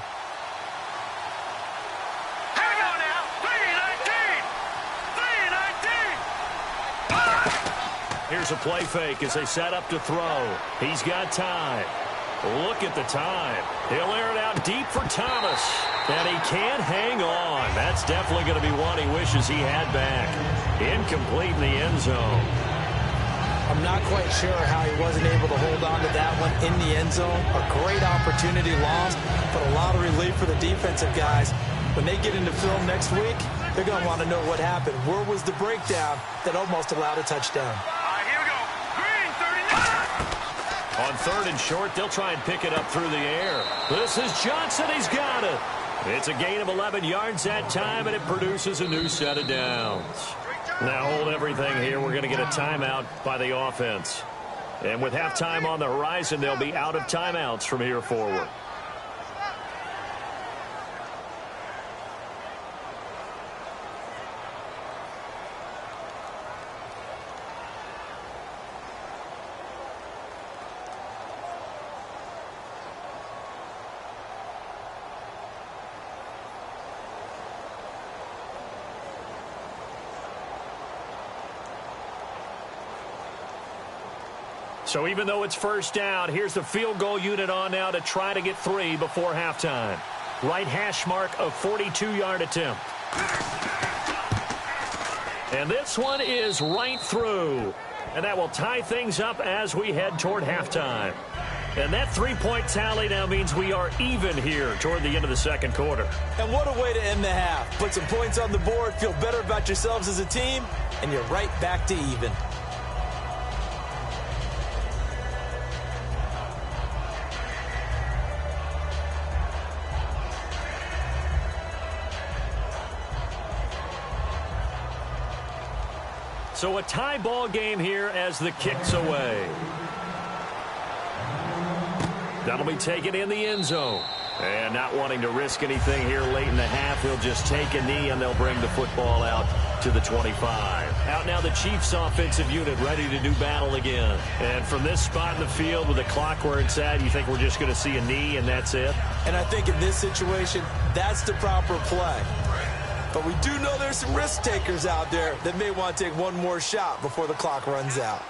S4: Here we go now. 3-19.
S1: Here's a play fake as they set up to throw. He's got time. Look at the time. He'll air it out deep for Thomas. And he can't hang on. That's definitely going to be one he wishes he had back. Incomplete in the end zone.
S2: I'm not quite sure how he wasn't able to hold on to that one in the end zone. A great opportunity lost, but a lot of relief for the defensive guys. When they get into film next week, they're going to want to know what happened. Where was the breakdown that almost allowed a touchdown?
S4: Here we go. Green, 39.
S1: On third and short, they'll try and pick it up through the air. This is Johnson. He's got it. It's a gain of 11 yards that time, and it produces a new set of downs. Now hold everything here. We're going to get a timeout by the offense. And with halftime on the horizon, they'll be out of timeouts from here forward. So even though it's first down, here's the field goal unit on now to try to get 3 before halftime. Right hash mark of 42-yard attempt. And this one is right through. And that will tie things up as we head toward halftime. And that 3-point tally now means we are even here toward the end of the second quarter.
S2: And what a way to end the half. Put some points on the board, feel better about yourselves as a team, and you're right back to even.
S1: So a tie ball game here as the kick's away. That'll be taken in the end zone. And not wanting to risk anything here late in the half, he'll just take a knee and they'll bring the football out to the 25. Out now the Chiefs offensive unit ready to do battle again. And from this spot in the field with the clock where it's at, you think we're just going to see a knee and that's it?
S2: And I think in this situation, that's the proper play. But we do know there's some risk takers out there that may want to take one more shot before the clock runs out.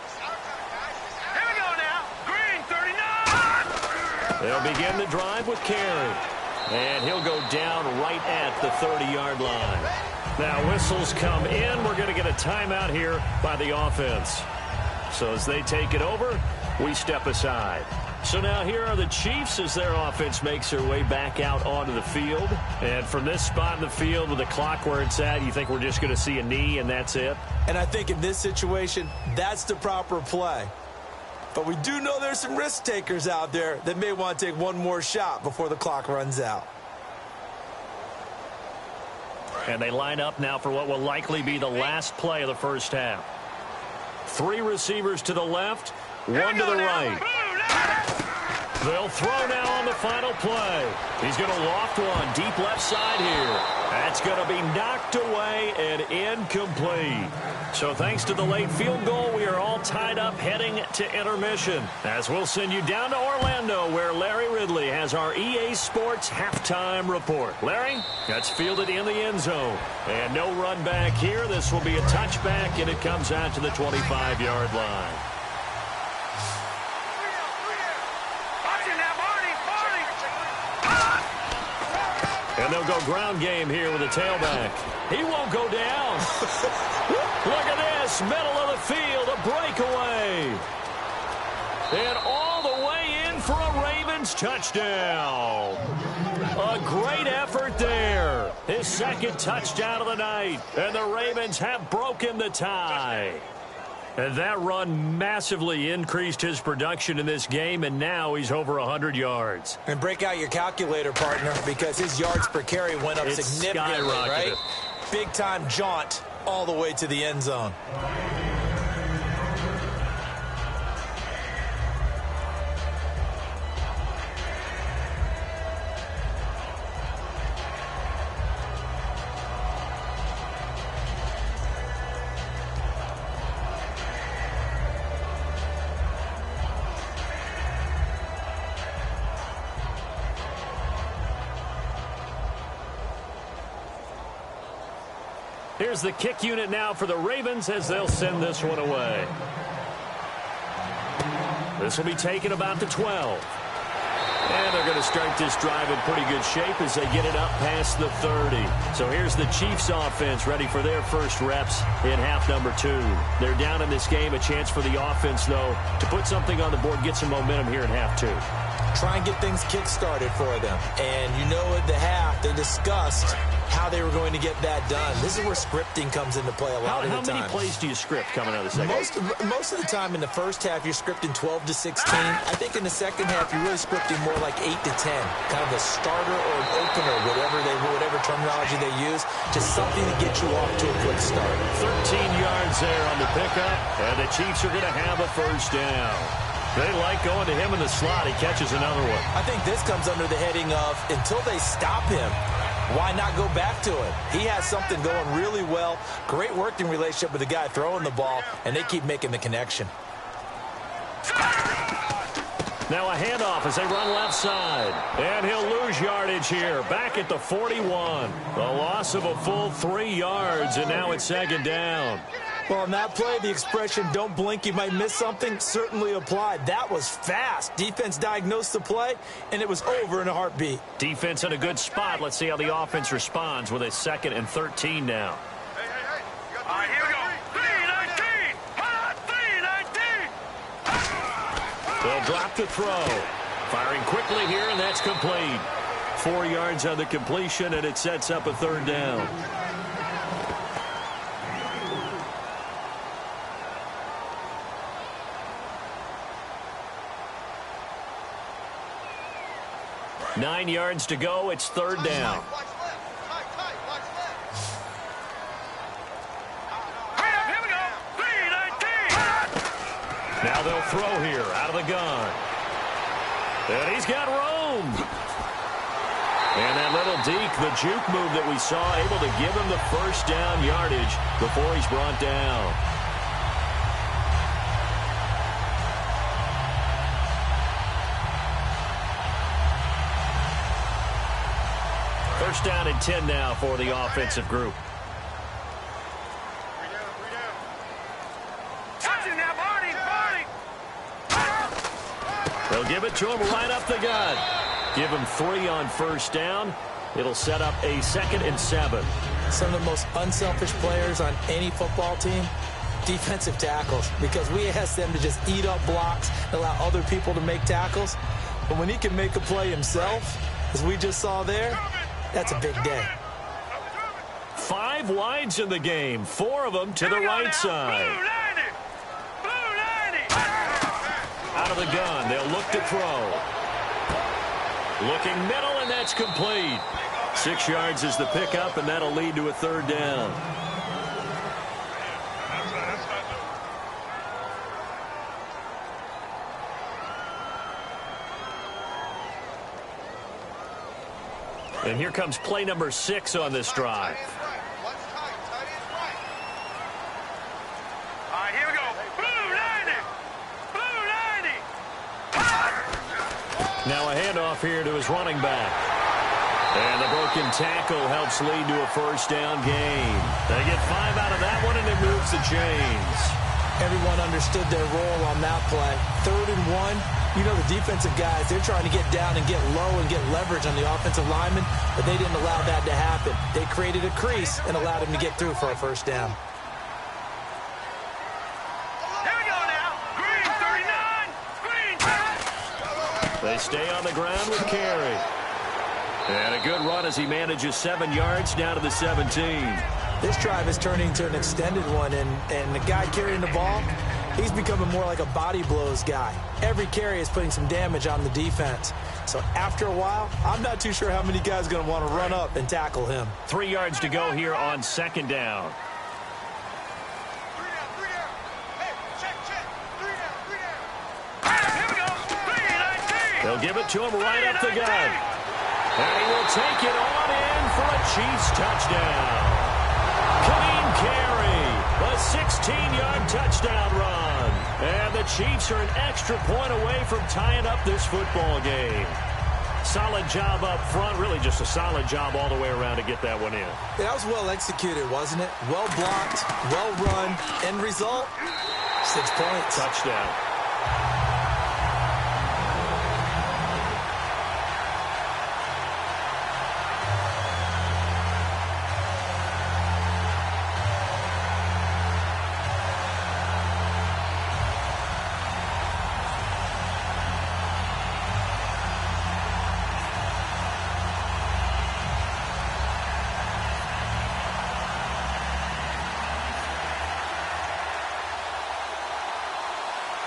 S4: Here we go now. Green 39.
S1: They'll begin the drive with Carey. And he'll go down right at the 30-yard line. Now whistles come in. We're going to get a timeout here by the offense. So as they take it over, we step aside. So now here are the Chiefs as their offense makes their way back out onto the field. And from this spot in the field with the clock where it's at, you think we're just going to see a knee and that's it?
S2: And I think in this situation, that's the proper play. But we do know there's some risk takers out there that may want to take one more shot before the clock runs out.
S1: And they line up now for what will likely be the last play of the first half. 3 receivers to the left, 1 to the right. They'll throw now on the final play. He's going to loft one deep left side here. That's going to be knocked away and incomplete. So thanks to the late field goal, we are all tied up heading to intermission. As we'll send you down to Orlando where Larry Ridley has our EA Sports halftime report. Larry, that's fielded in the end zone. And no run back here. This will be a touchback, and it comes out to the 25-yard line. And they'll go ground game here with a tailback. He won't go down. Look at this. Middle of the field. A breakaway. And all the way in for a Ravens touchdown. A great effort there. His second touchdown of the night. And the Ravens have broken the tie. And that run massively increased his production in this game, and now he's over 100 yards.
S2: And break out your calculator, partner, because his yards per carry went up significantly, right? Big-time jaunt all the way to the end zone.
S1: Here's the kick unit now for the Ravens as they'll send this one away. This will be taken about the 12. And they're going to start this drive in pretty good shape as they get it up past the 30. So here's the Chiefs offense ready for their first reps in half number 2. They're down in this game. A chance for the offense, though, to put something on the board, get some momentum here in half 2.
S2: Try and get things kick-started for them. And you know at the half, they discussed how they were going to get that done. This is where scripting comes into play a lot of the time.
S1: How many plays do you script coming out of the second?
S2: Most of the time in the first half, you're scripting 12 to 16. I think in the second half, you're really scripting more like 8 to 10. Kind of a starter or an opener, whatever terminology they use. Just something to get you off to a quick start.
S1: 13 yards there on the pickup, and the Chiefs are going to have a first down. They like going to him in the slot. He catches another one.
S2: I think this comes under the heading of until they stop him, why not go back to it? He has something going really well. Great working relationship with the guy throwing the ball, and they keep making the connection.
S1: Now a handoff as they run left side. And he'll lose yardage here. Back at the 41. A loss of a full 3 yards, and now it's second down.
S2: Well, on that play, the expression, don't blink, you might miss something, certainly applied. That was fast. Defense diagnosed the play, and it was over in a heartbeat.
S1: Defense in a good spot. Let's see how the offense responds with a 2nd and 13 now.
S4: Hey. All right, here we go. 3-19. Hot 3-19.
S1: They'll drop the throw. Firing quickly here, and that's complete. 4 yards on the completion, and it sets up a third down. Nine yards to go. It's third down.
S3: Watch left. Tight. Watch left.
S4: Here we go. 3-19.
S1: Now they'll throw here out of the gun. And he's got room. And that little deke, the juke move that we saw, able to give him the first down yardage before he's brought down. First down and 10 now for the offensive group. They'll give it to him right up the gut. Give him 3 on first down. It'll set up a 2nd and 7.
S2: Some of the most unselfish players on any football team, defensive tackles, because we ask them to just eat up blocks and allow other people to make tackles. But when he can make a play himself, as we just saw there, that's a big day.
S1: 5 wides in the game, 4 of them to the right side. Out of the gun, they'll look to throw. Looking middle, and that's complete. 6 yards is the pickup, and that'll lead to a 3rd down. And here comes play number 6 on this drive. Now a handoff here to his running back. And the broken tackle helps lead to a first down gain. They get 5 out of that one, and it moves the chains.
S2: Everyone understood their role on that play. 3rd and 1. You know the defensive guys, they're trying to get down and get low and get leverage on the offensive lineman, but they didn't allow that to happen. They created a crease and allowed him to get through for a first down.
S1: They stay on the ground with Carey. And a good run as he manages 7 yards down to the 17.
S2: This drive is turning into an extended one, and the guy carrying the ball, he's becoming more like a body blows guy. Every carry is putting some damage on the defense. So after a while, I'm not too sure how many guys are going to want to run up and tackle him.
S1: 3 yards to go here on 2nd down. They'll give it to him right up the gut. And he will take it on in for a Chiefs touchdown. Carey, a 16-yard touchdown run. And the Chiefs are an extra point away from tying up this football game. Solid job up front, really just a solid job all the way around to get that one in.
S2: That was well executed, wasn't it? Well blocked, well run. End result, 6 points.
S1: Touchdown.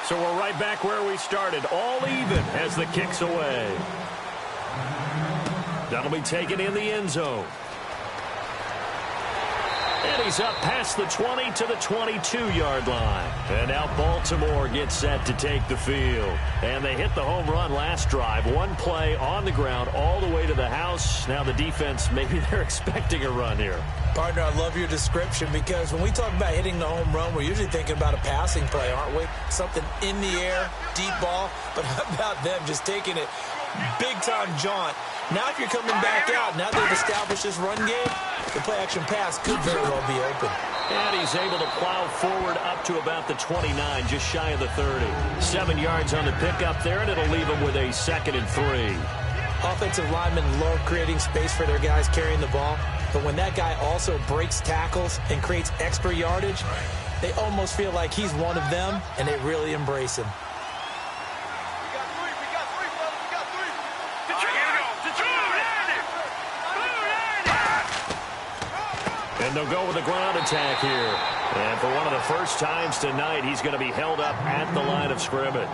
S1: So we're right back where we started, all even as the kick's away. That'll be taken in the end zone. And he's up past the 20 to the 22-yard line. And now Baltimore gets set to take the field. And they hit the home run last drive. 1 play on the ground all the way to the house. Now the defense, maybe they're expecting a run here.
S2: Partner, I love your description because when we talk about hitting the home run, we're usually thinking about a passing play, aren't we? Something in the air, deep ball. But how about them just taking it big-time jaunt? Now if you're coming back out, now they've established this run game, the play-action pass could very well be open.
S1: And he's able to plow forward up to about the 29, just shy of the 30. 7 yards on the pickup there, and it'll leave him with a 2nd and 3.
S2: Offensive linemen love creating space for their guys carrying the ball, but when that guy also breaks tackles and creates extra yardage, they almost feel like he's one of them, and they really embrace him.
S1: And they'll go with a ground attack here. And for one of the first times tonight, he's going to be held up at the line of scrimmage.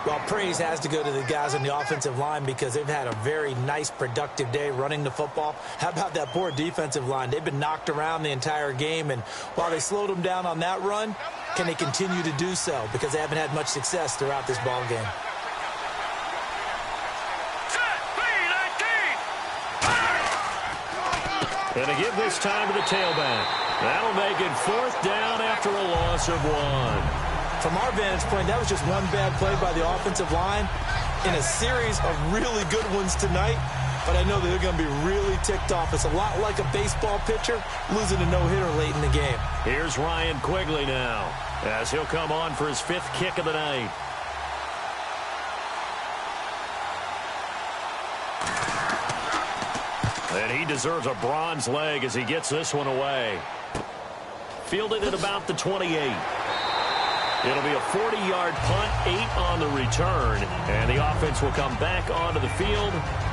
S2: Well, praise has to go to the guys on the offensive line because they've had a very nice, productive day running the football. How about that poor defensive line? They've been knocked around the entire game, and while they slowed them down on that run, can they continue to do so? Because they haven't had much success throughout this ball game.
S1: And to give this time to the tailback. That'll make it 4th down after a loss of 1.
S2: From our vantage point, that was just one bad play by the offensive line in a series of really good ones tonight. But I know that they're going to be really ticked off. It's a lot like a baseball pitcher losing a no-hitter late in the game.
S1: Here's Ryan Quigley now as he'll come on for his 5th kick of the night. And he deserves a bronze leg as he gets this one away. Fielded at about the 28. It'll be a 40-yard punt, 8 on the return, and the offense will come back onto the field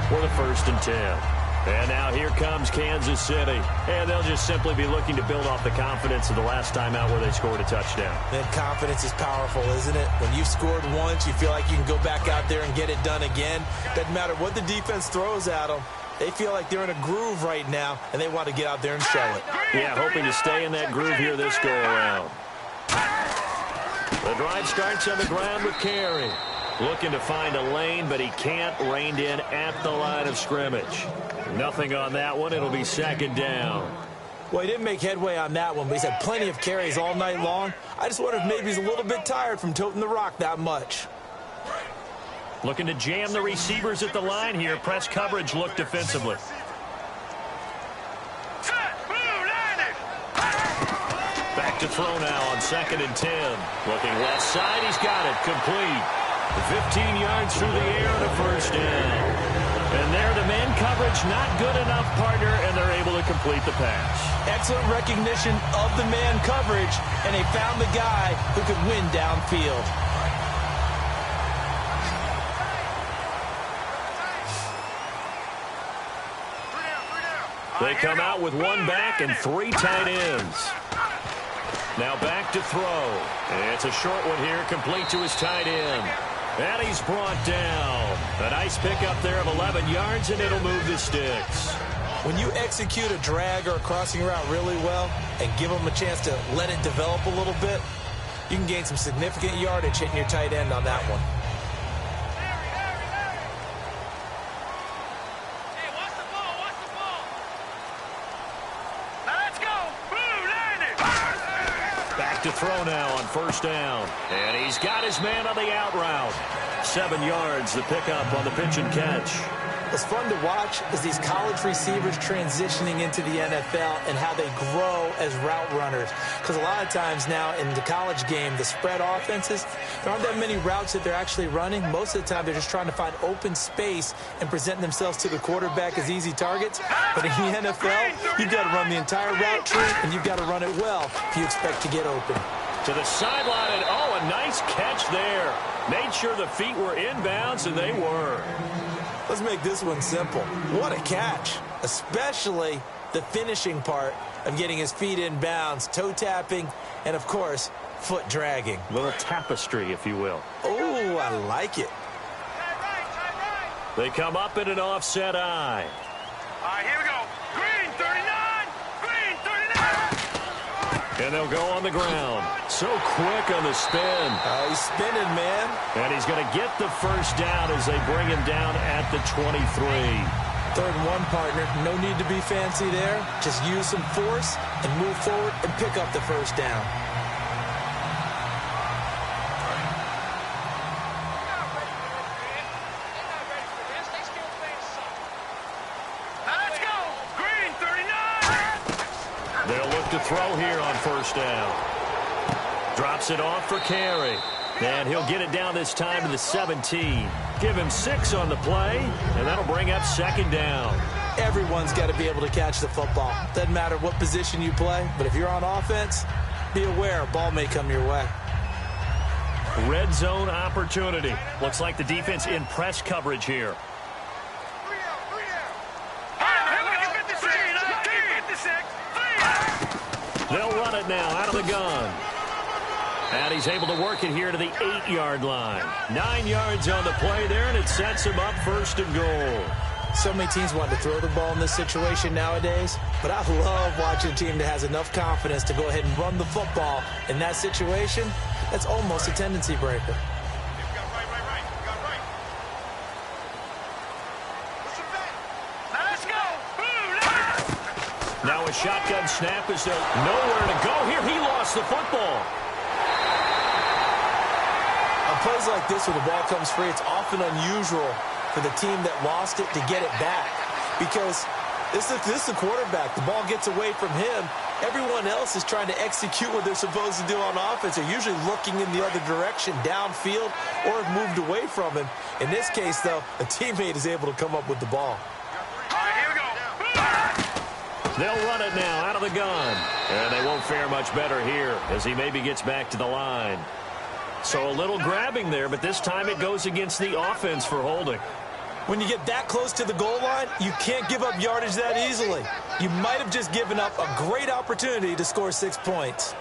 S1: for the 1st and 10. And now here comes Kansas City, and they'll just simply be looking to build off the confidence of the last time out where they scored a touchdown.
S2: That confidence is powerful, isn't it? When you've scored once, you feel like you can go back out there and get it done again. Doesn't matter what the defense throws at them. They feel like they're in a groove right now, and they want to get out there and show it.
S1: Yeah, hoping to stay in that groove here this go-around. The drive starts on the ground with Carey. Looking to find a lane, but he can't. Reined in at the line of scrimmage. Nothing on that one. It'll be 2nd down.
S2: Well, he didn't make headway on that one, but he's had plenty of carries all night long. I just wonder if maybe he's a little bit tired from toting the rock that much.
S1: Looking to jam the receivers at the line here. Press coverage look defensively. Back to throw now on 2nd and 10. Looking left side. He's got it. Complete. 15 yards through the air and a 1st down. And there the man coverage not good enough, partner, and they're able to complete the pass.
S2: Excellent recognition of the man coverage, and they found the guy who could win downfield.
S1: They come out with 1 back and 3 tight ends. Now back to throw. It's a short one here, complete to his tight end. And he's brought down. A nice pickup there of 11 yards, and it'll move the sticks.
S2: When you execute a drag or a crossing route really well and give them a chance to let it develop a little bit, you can gain some significant yardage hitting your tight end on that one.
S1: To throw now on 1st down. And he's got his man on the out route. 7 yards, the pickup on the pitch and catch.
S2: What's fun to watch is these college receivers transitioning into the NFL and how they grow as route runners. Because a lot of times now in the college game, the spread offenses, there aren't that many routes that they're actually running. Most of the time, they're just trying to find open space and present themselves to the quarterback as easy targets. But in the NFL, you've got to run the entire route tree, and you've got to run it well if you expect to get open.
S1: To the sideline, and oh, a nice catch there. Made sure the feet were inbounds, and they were.
S2: Let's make this one simple. What a catch, especially the finishing part of getting his feet in bounds, toe tapping, and, of course, foot dragging.
S1: A little tapestry, if you will.
S2: Oh, I like it.
S1: They come up in an offset eye.
S4: All right, here we go. Green 39. Green 39.
S1: And they'll go on the ground. So quick on the spin.
S2: He's spinning, man.
S1: And he's going to get the 1st down as they bring him down at the 23.
S2: 3rd and 1, partner. No need to be fancy there. Just use some force and move forward and pick up the 1st down.
S4: Let's go. Green 39.
S1: They'll look to throw here on 1st down. Drops it off for Carey. And he'll get it down this time to the 17. Give him 6 on the play, and that'll bring up 2nd down.
S2: Everyone's got to be able to catch the football. Doesn't matter what position you play, but if you're on offense, be aware a ball may come your way.
S1: Red zone opportunity. Looks like the defense in press coverage here. They'll run it now out of the gun. And he's able to work it here to the 8-yard line. 9 yards on the play there, and it sets him up 1st and goal.
S2: So many teams want to throw the ball in this situation nowadays, but I love watching a team that has enough confidence to go ahead and run the football. In that situation, that's almost a tendency breaker.
S1: Now a shotgun snap is there. Nowhere to go here. He lost the football.
S2: On plays like this where the ball comes free, it's often unusual for the team that lost it to get it back. Because this is the quarterback. The ball gets away from him. Everyone else is trying to execute what they're supposed to do on offense. They're usually looking in the other direction, downfield, or have moved away from him. In this case, though, a teammate is able to come up with the ball.
S4: All right, here we go.
S1: They'll run it now out of the gun. And they won't fare much better here as he maybe gets back to the line. So a little grabbing there, but this time it goes against the offense for holding.
S2: When you get that close to the goal line, you can't give up yardage that easily. You might have just given up a great opportunity to score 6 points.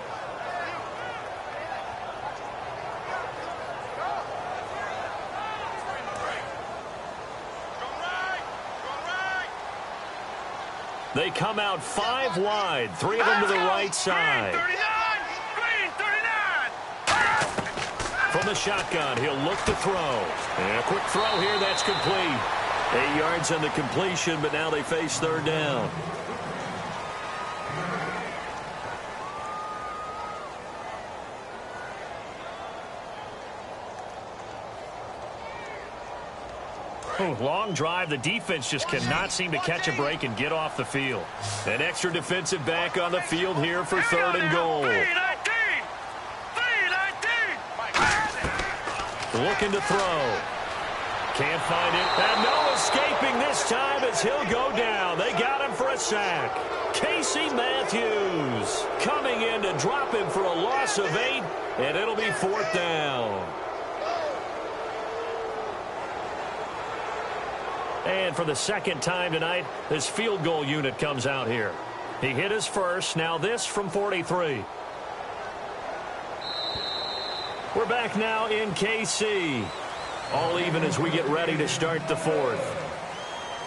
S1: They come out 5 wide, 3 of them to the right side.
S4: Green 39.
S1: From the shotgun, he'll look to throw. And a quick throw here, that's complete. 8 yards on the completion, but now they face third down. Long drive. The defense just cannot seem to catch a break and get off the field. An extra defensive back on the field here for third and goal. Looking to throw. Can't find it. And no escaping this time as he'll go down. They got him for a sack. Casey Matthews coming in to drop him for a loss of 8, and it'll be 4th down. And for the second time tonight, this field goal unit comes out here. He hit his first. Now this from 43. We're back now in KC. All even as we get ready to start the 4th.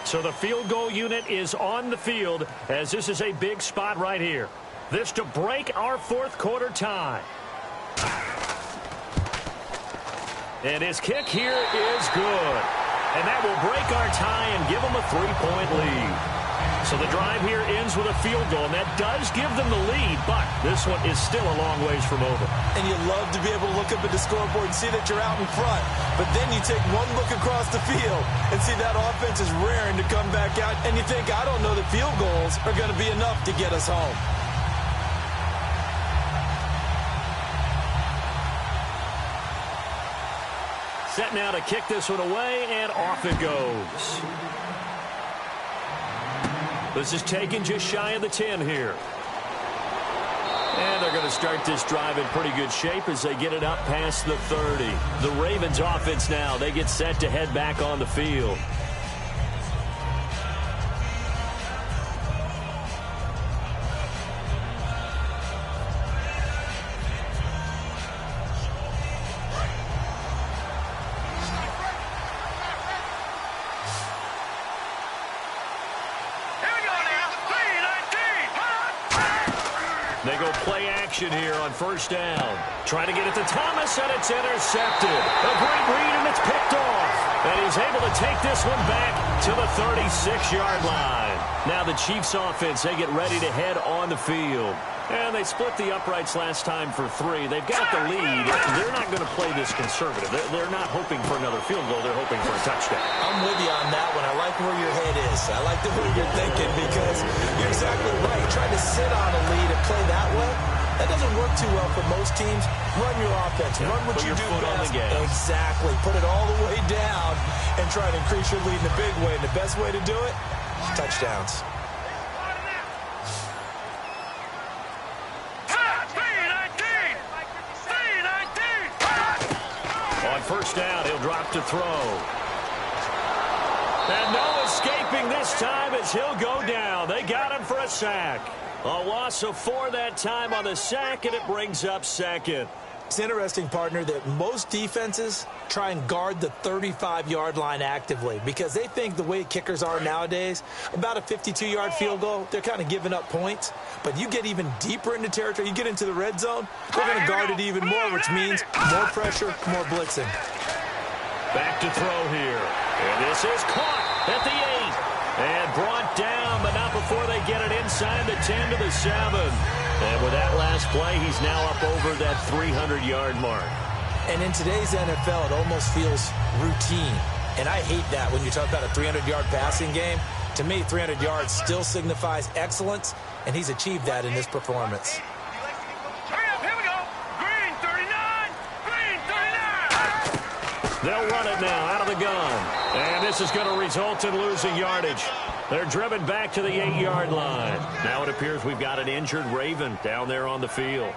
S1: So the field goal unit is on the field as this is a big spot right here. This to break our 4th quarter tie. And his kick here is good. And that will break our tie and give them a 3-point lead. So the drive here ends with a field goal, and that does give them the lead, but this one is still a long ways from over.
S2: And you love to be able to look up at the scoreboard and see that you're out in front. But then you take one look across the field and see that offense is raring to come back out, and you think, I don't know that field goals are going to be enough to get us home.
S1: Set now to kick this one away, and off it goes. This is taken just shy of the 10 here. And they're going to start this drive in pretty good shape as they get it up past the 30. The Ravens offense now, they get set to head back on the field. They go play action here on first down. Trying to get it to Thomas, and it's intercepted. A great read, and it's picked off. And he's able to take this one back to the 36-yard line. Now the Chiefs offense, they get ready to head on the field. And they split the uprights last time for 3. They've got the lead. They're not going to play this conservative. They're not hoping for another field goal. They're hoping for a touchdown.
S2: I'm with you on that one. I like where your head is. I like the way you're thinking because you're exactly right. Trying to sit on a lead and play that way, that doesn't work too well for most teams. Run your offense. Run what you do best. Exactly. Put it all the way down and try to increase your lead in a big way. And the best way to do it, touchdowns.
S1: First down, he'll drop to throw. And no escaping this time as he'll go down. They got him for a sack. A loss of 4 that time on the sack, and it brings up second.
S2: It's interesting, partner, that most defenses try and guard the 35-yard line actively because they think the way kickers are nowadays, about a 52-yard field goal, they're kind of giving up points. But you get even deeper into territory, you get into the red zone, they're going to guard it even more, which means more pressure, more blitzing.
S1: Back to throw here. And this is caught at the 8. And brought down, but not before they get it inside the 10 to the 7. And with that last play, he's now up over that 300-yard mark.
S2: And in today's NFL, it almost feels routine. And I hate that when you talk about a 300-yard passing game. To me, 300 yards still signifies excellence, and he's achieved that in this performance.
S4: Hurry up, here we go. Green 39, green 39.
S1: They'll run it now out of the gun. And this is going to result in losing yardage. They're driven back to the 8-yard line. Now it appears we've got an injured Raven down there on the field.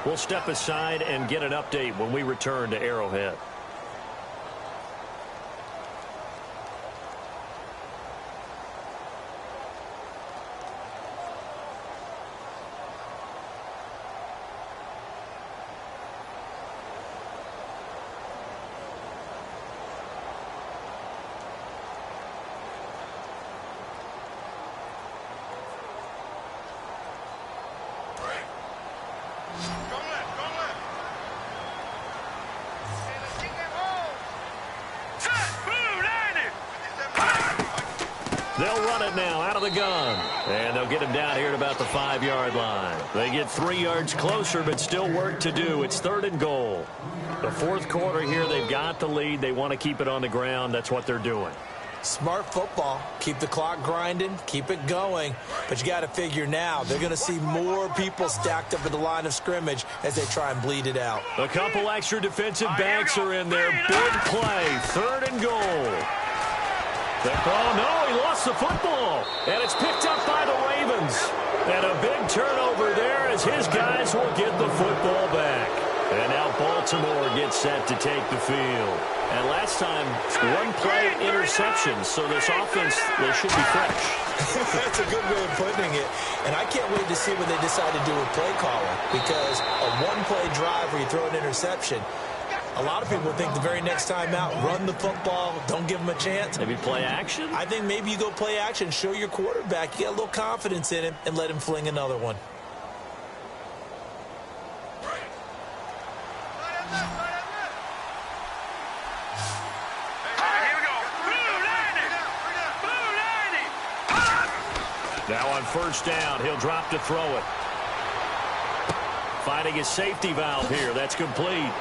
S1: We'll step aside and get an update when we return to Arrowhead. They'll run it now out of the gun. And they'll get him down here at about the 5-yard line. They get 3 yards closer, but still work to do. It's 3rd and goal. The 4th quarter here, they've got the lead. They want to keep it on the ground. That's what they're doing.
S2: Smart football. Keep the clock grinding. Keep it going. But you got to figure now, they're going to see more people stacked up at the line of scrimmage as they try and bleed it out.
S1: A couple extra defensive backs are in there. Big play. 3rd and goal. Oh, no, he lost the football. And it's picked up by the Ravens. And a big turnover there as his guys will get the football back. And now Baltimore gets set to take the field. And last time, 1-play interception. So this offense, they should be fresh.
S2: That's a good way of putting it. And I can't wait to see what they decide to do with play calling. Because a 1-play drive where you throw an interception, a lot of people think the very next time out, run the football, don't give them a chance.
S1: Maybe play action?
S2: I think maybe you go play action, show your quarterback, you get a little confidence in him, and let him fling another one.
S1: Now on 1st down, he'll drop to throw it. Finding his safety valve here. That's complete.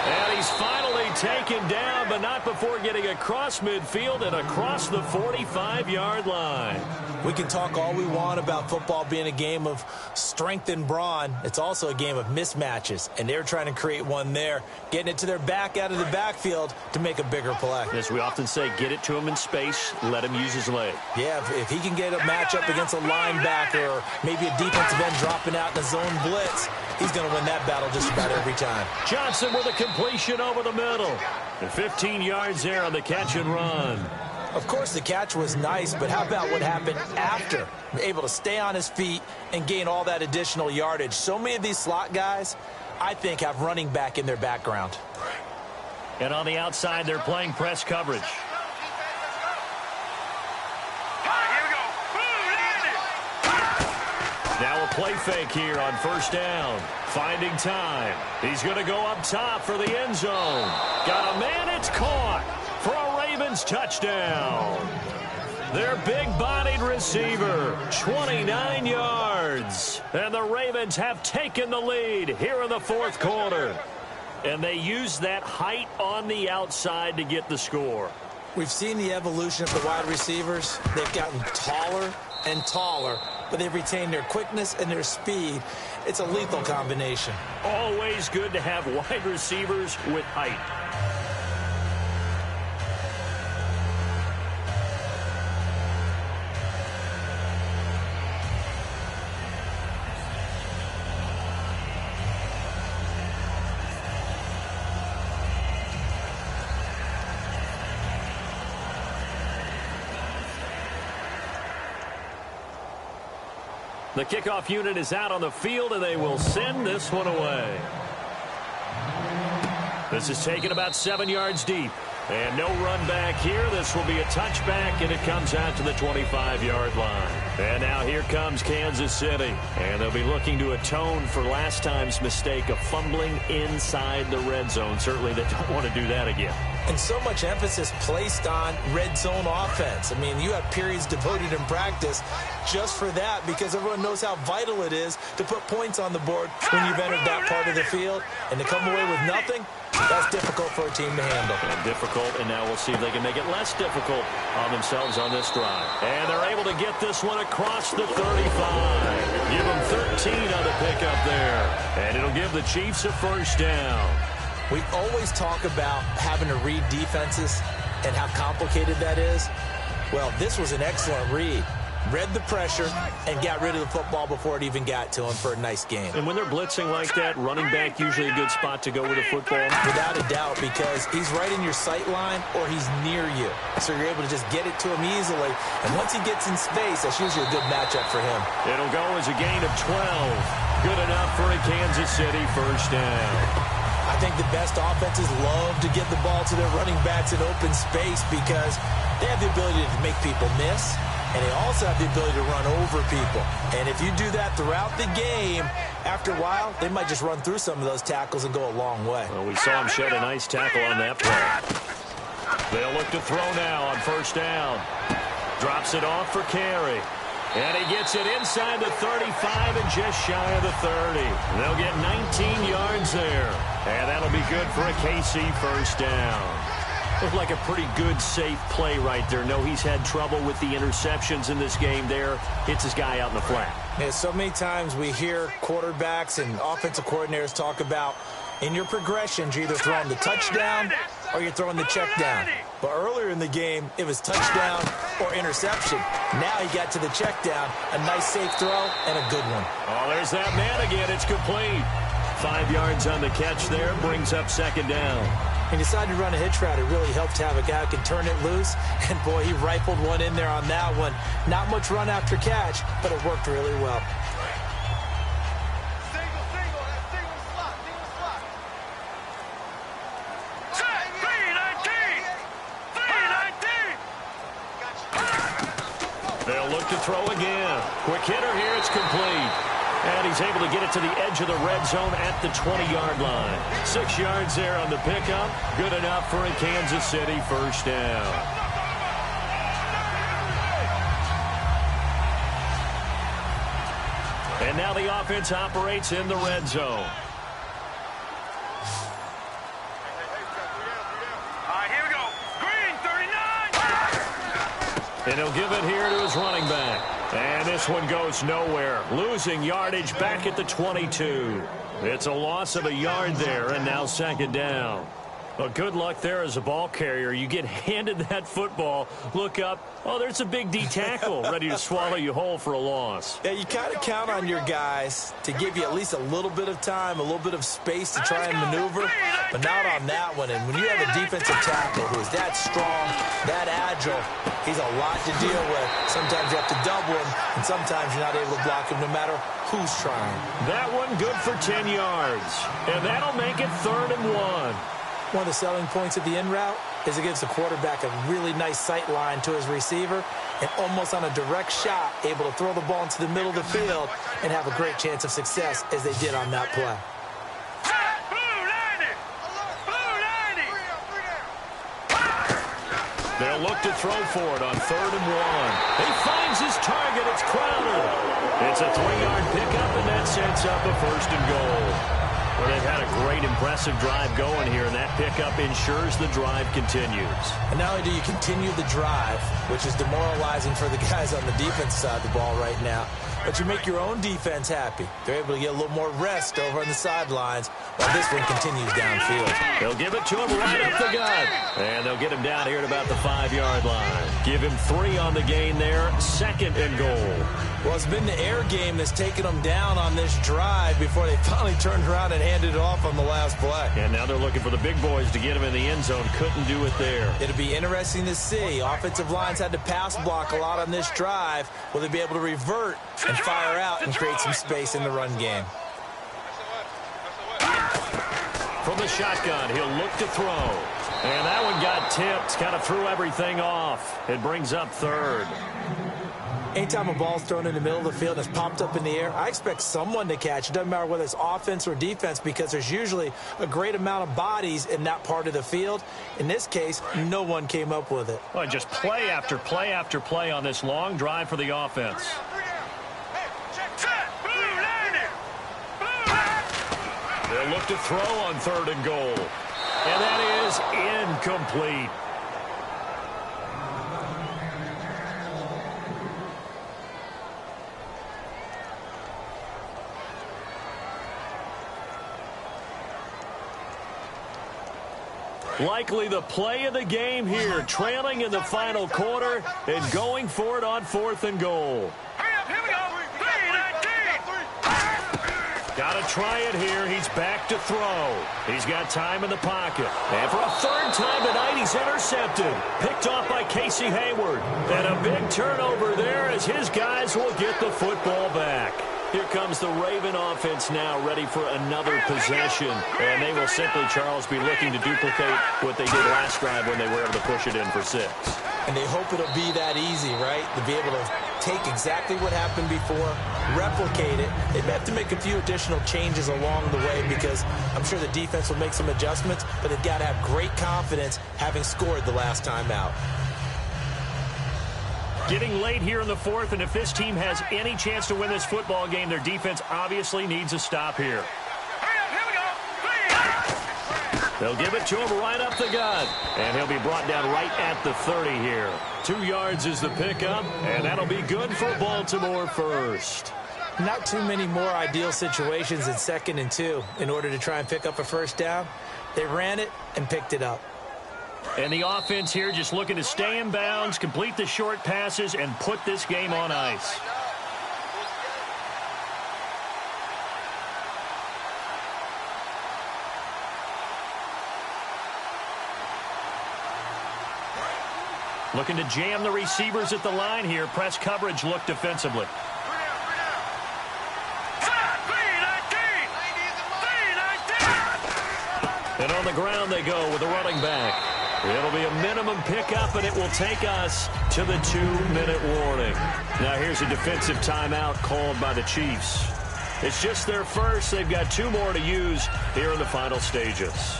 S1: And he's finally taken down, but not before getting across midfield and across the 45-yard line.
S2: We can talk all we want about football being a game of strength and brawn. It's also a game of mismatches, and they're trying to create one there, getting it to their back out of the backfield to make a bigger play.
S1: As we often say, get it to him in space, let him use his leg.
S2: Yeah, if he can get a matchup against a linebacker or maybe a defensive end dropping out in a zone blitz, he's going to win that battle just about every time.
S1: Johnson with a completion over the middle. And 15 yards there on the catch and run.
S2: Of course, the catch was nice, but how about what happened after? Able to stay on his feet and gain all that additional yardage. So many of these slot guys, I think, have running back in their background.
S1: And on the outside, they're playing press coverage. Now a play fake here on 1st down. Finding time. He's going to go up top for the end zone. Got a man, it's caught for a Ravens touchdown. Their big-bodied receiver, 29 yards. And the Ravens have taken the lead here in the 4th quarter. And they use that height on the outside to get the score.
S2: We've seen the evolution of the wide receivers. They've gotten taller and taller, but they've retained their quickness and their speed. It's a lethal combination.
S1: Always good to have wide receivers with height. The kickoff unit is out on the field, and they will send this one away. This is taken about 7 yards deep. And no run back here. This will be a touchback, and it comes out to the 25-yard line. And now here comes Kansas City. And they'll be looking to atone for last time's mistake of fumbling inside the red zone. Certainly they don't want to do that again.
S2: And so much emphasis placed on red zone offense. I mean, you have periods devoted in practice just for that because everyone knows how vital it is to put points on the board when you've entered that part of the field. And to come away with nothing, that's difficult for a team to handle.
S1: Difficult, and now we'll see if they can make it less difficult on themselves on this drive. And they're able to get this one across the 35. Give them 13 on the pickup there. And it'll give the Chiefs a first down.
S2: We always talk about having to read defenses and how complicated that is. Well, this was an excellent read. Read the pressure and got rid of the football before it even got to him for a nice game.
S1: And when they're blitzing like that, running back usually a good spot to go with a football.
S2: Without a doubt, because he's right in your sight line or he's near you. So you're able to just get it to him easily. And once he gets in space, that's usually a good matchup for him.
S1: It'll go as a gain of 12. Good enough for a Kansas City first down.
S2: I think the best offenses love to get the ball to their running backs in open space because they have the ability to make people miss. And they also have the ability to run over people. And if you do that throughout the game, after a while, they might just run through some of those tackles and go a long way.
S1: Well, we saw him shed a nice tackle on that play. They'll look to throw now on first down. Drops it off for carry. And he gets it inside the 35 and just shy of the 30. They'll get 19 yards there. And that'll be good for a KC first down. Looked like a pretty good, safe play right there. No, he's had trouble with the interceptions in this game there. Hits his guy out in the flat.
S2: Yeah, so many times we hear quarterbacks and offensive coordinators talk about in your progressions, you're either throwing the touchdown or you're throwing the check down. But earlier in the game, it was touchdown or interception. Now he got to the check down, a nice safe throw, and a good one.
S1: Oh, there's that man again. It's complete. 5 yards on the catch there, brings up second down.
S2: He decided to run a hitch route. It really helped to have a guy who can turn it loose. And, boy, he rifled one in there on that one. Not much run after catch, but it worked really well.
S1: They'll look to throw again. Quick hitter here. It's complete. And he's able to get it to the edge of the red zone at the 20-yard line. 6 yards there on the pickup. Good enough for a Kansas City first down. And now the offense operates in the red zone.
S4: All right, here we go. Green, 39.
S1: And he'll give it here to his running back. And this one goes nowhere. Losing yardage back at the 22. It's a loss of a yard there, and now second down. Well, good luck there as a ball carrier. You get handed that football, look up, oh, there's a big D tackle ready to swallow you whole for a loss.
S2: Yeah, you kind of count on your guys to give you at least a little bit of time, a little bit of space to try and maneuver, but not on that one. And when you have a defensive tackle who is that strong, that agile, he's a lot to deal with. Sometimes you have to double him, and sometimes you're not able to block him no matter who's trying.
S1: That one good for 10 yards, and that'll make it 3rd and 1.
S2: One of the selling points of the in route is it gives the quarterback a really nice sight line to his receiver and almost on a direct shot able to throw the ball into the middle of the field and have a great chance of success as they did on that play.
S1: They'll look to throw for it on 3rd and 1. He finds his target. It's Crowder. It's a 3-yard pickup, and that sets up a 1st and goal. Well, they've had a great, impressive drive going here, and that pickup ensures the drive continues.
S2: And not only do you continue the drive, which is demoralizing for the guys on the defense side of the ball right now, but you make your own defense happy. They're able to get a little more rest over on the sidelines while this one continues downfield.
S1: They'll give it to him right up the gut. And they'll get him down here at about the 5-yard line. Give him 3 on the gain there, 2nd and goal.
S2: Well, it's been the air game that's taken them down on this drive before they finally turned around and handed it off on the last play.
S1: And now they're looking for the big boys to get him in the end zone. Couldn't do it there.
S2: It'll be interesting to see. Offensive lines had to pass block a lot on this drive. Will they be able to revert and fire out and create some space in the run game?
S1: From the shotgun, he'll look to throw. And that one got tipped. Kind of threw everything off. It brings up 3rd.
S2: Anytime a ball's thrown in the middle of the field and it's popped up in the air, I expect someone to catch. It doesn't matter whether it's offense or defense because there's usually a great amount of bodies in that part of the field. In this case, no one came up with it.
S1: Well, just play after play after play on this long drive for the offense. They'll look to throw on 3rd and goal. And that is incomplete. Likely the play of the game here, trailing in the final quarter and going for it on 4th and goal.
S4: Here we go. 3-19.
S1: Got to try it here. He's back to throw. He's got time in the pocket. And for a 3rd time tonight, he's intercepted. Picked off by Casey Hayward. And a big turnover there as his guys will get the football back. Here comes the Raven offense now, ready for another possession. And they will simply, Charles, be looking to duplicate what they did last drive when they were able to push it in for 6.
S2: And they hope it'll be that easy, right? To be able to take exactly what happened before, replicate it. They may have to make a few additional changes along the way because I'm sure the defense will make some adjustments, but they've got to have great confidence having scored the last time out.
S1: Getting late here in the 4th, and if this team has any chance to win this football game, their defense obviously needs a stop here. They'll give it to him right up the gut, and he'll be brought down right at the 30 here. 2 yards is the pickup, and that'll be good for Baltimore first.
S2: Not too many more ideal situations in 2nd and 2 in order to try and pick up a 1st down. They ran it and picked it up.
S1: And the offense here just looking to stay in bounds, complete the short passes, and put this game on ice. Looking to jam the receivers at the line here. Press coverage look defensively. And on the ground they go with a running back. It'll be a minimum pickup, and it will take us to the 2-minute warning. Now here's a defensive timeout called by the Chiefs. It's just their first. They've got 2 more to use here in the final stages.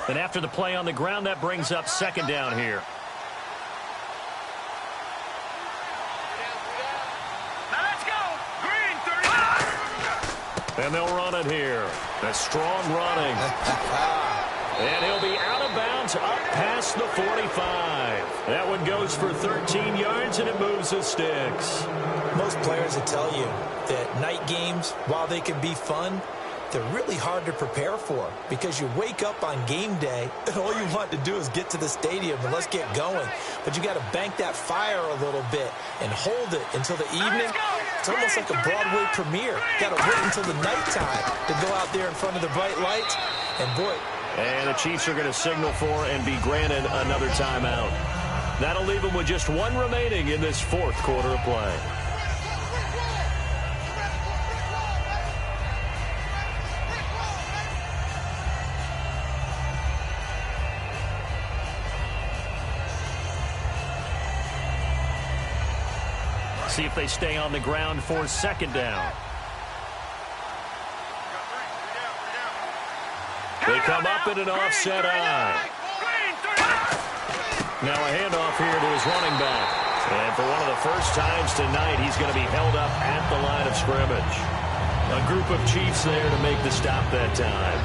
S1: And after the play on the ground, that brings up 2nd down here.
S4: Now let's go. Green 30.
S1: And they'll run it here. A strong running. And he'll be out of bounds up past the 45. That one goes for 13 yards, and it moves the sticks.
S2: Most players will tell you that night games, while they can be fun, they're really hard to prepare for because you wake up on game day and all you want to do is get to the stadium and let's get going. But you got to bank that fire a little bit and hold it until the evening. It's almost like a Broadway premiere. You got to wait until the nighttime to go out there in front of the bright lights. And boy.
S1: And the Chiefs are going to signal for and be granted another timeout. That'll leave them with just 1 remaining in this 4th quarter of play. See if they stay on the ground for 2nd down. They come up in an offset eye. Now a handoff here to his running back. And for one of the first times tonight, he's going to be held up at the line of scrimmage. A group of Chiefs there to make the stop that time.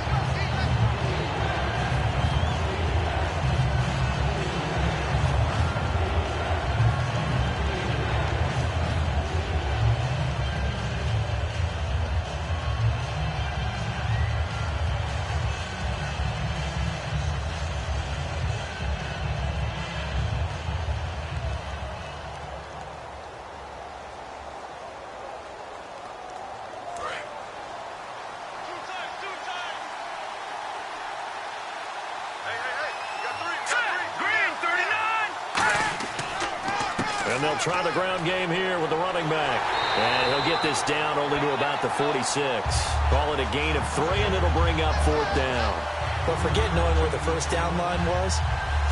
S1: And they'll try the ground game here with the running back. And he'll get this down only to about the 46. Call it a gain of 3, and it'll bring up 4th down.
S2: But forget knowing where the first down line was.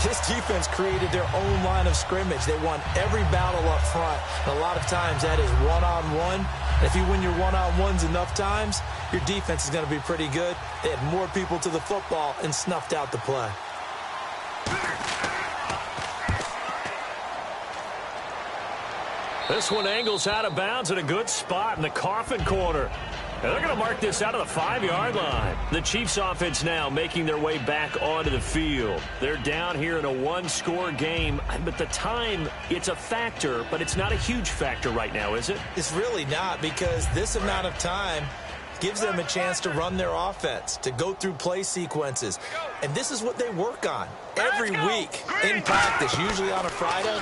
S2: This defense created their own line of scrimmage. They won every battle up front. And a lot of times that is one-on-one. If you win your one-on-ones enough times, your defense is going to be pretty good. They had more people to the football and snuffed out the play.
S1: This one angles out of bounds at a good spot in the coffin corner. And they're going to mark this out of the 5-yard line. The Chiefs offense now making their way back onto the field. They're down here in a 1-score game. But the time, it's a factor, but it's not a huge factor right now, is it?
S2: It's really not, because this amount of time gives them a chance to run their offense, to go through play sequences. And this is what they work on every week in practice, usually on a Friday.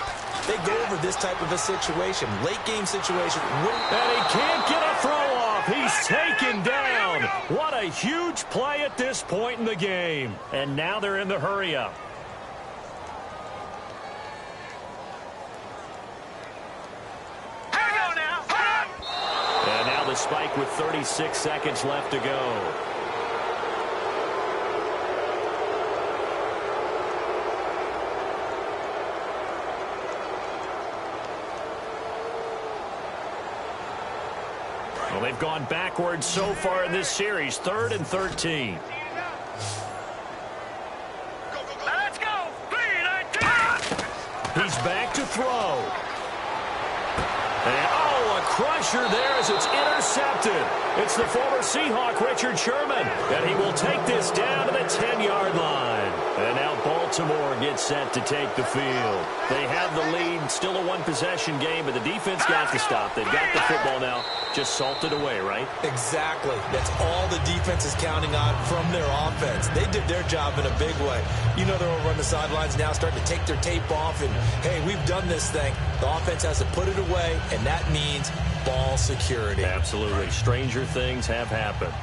S2: They go over this type of a situation, late game situation.
S1: And he can't get a throw off. He's taken down. What a huge play at this point in the game. And now they're in the hurry up. And now the spike with 36 seconds left to go. Well, they've gone backwards so far in this series. 3rd and 13.
S4: Let's go. 3-19.
S1: He's back to throw. And, oh, a crusher there as it's intercepted. It's the former Seahawk, Richard Sherman. And he will take this down to the 10-yard line. And now Baltimore gets set to take the field. They have the lead. Still a 1-possession game, but the defense got to stop. They've got the football now. Just salted away, right?
S2: Exactly. That's all the defense is counting on from their offense. They did their job in a big way. You know they're over on the sidelines now, starting to take their tape off, and, hey, we've done this thing. The offense has to put it away, and that means ball security.
S1: Absolutely. Stranger things have happened.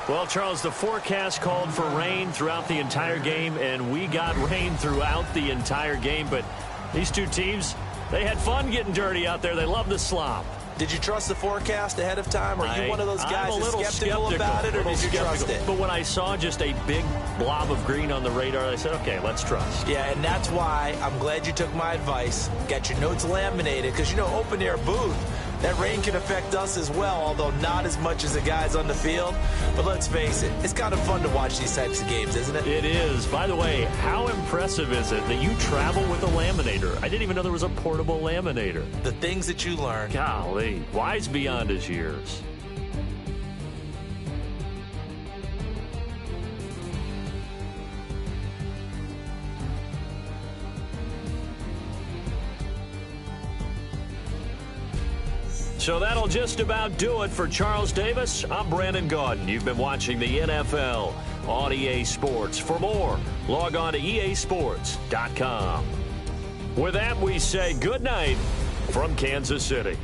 S1: Well, Charles, the forecast called for rain throughout the entire game, and we got rain throughout the entire game. But these two teams, they had fun getting dirty out there. They love the slop.
S2: Did you trust the forecast ahead of time? Or are you one of those guys that's skeptical
S1: skeptical
S2: about it, or did you trust it?
S1: But when I saw just a big blob of green on the radar, I said, okay, let's trust.
S2: Yeah, and that's why I'm glad you took my advice. Got your notes laminated, because, you know, open-air booth, that rain can affect us as well, although not as much as the guys on the field. But let's face it, it's kind of fun to watch these types of games, isn't it?
S1: It is. By the way, how impressive is it that you travel with a laminator? I didn't even know there was a portable laminator.
S2: The things that you learn.
S1: Golly, wise beyond his years. So that'll just about do it for Charles Davis. I'm Brandon Gaudin. You've been watching the NFL on EA Sports. For more, log on to easports.com. With that, we say good night from Kansas City.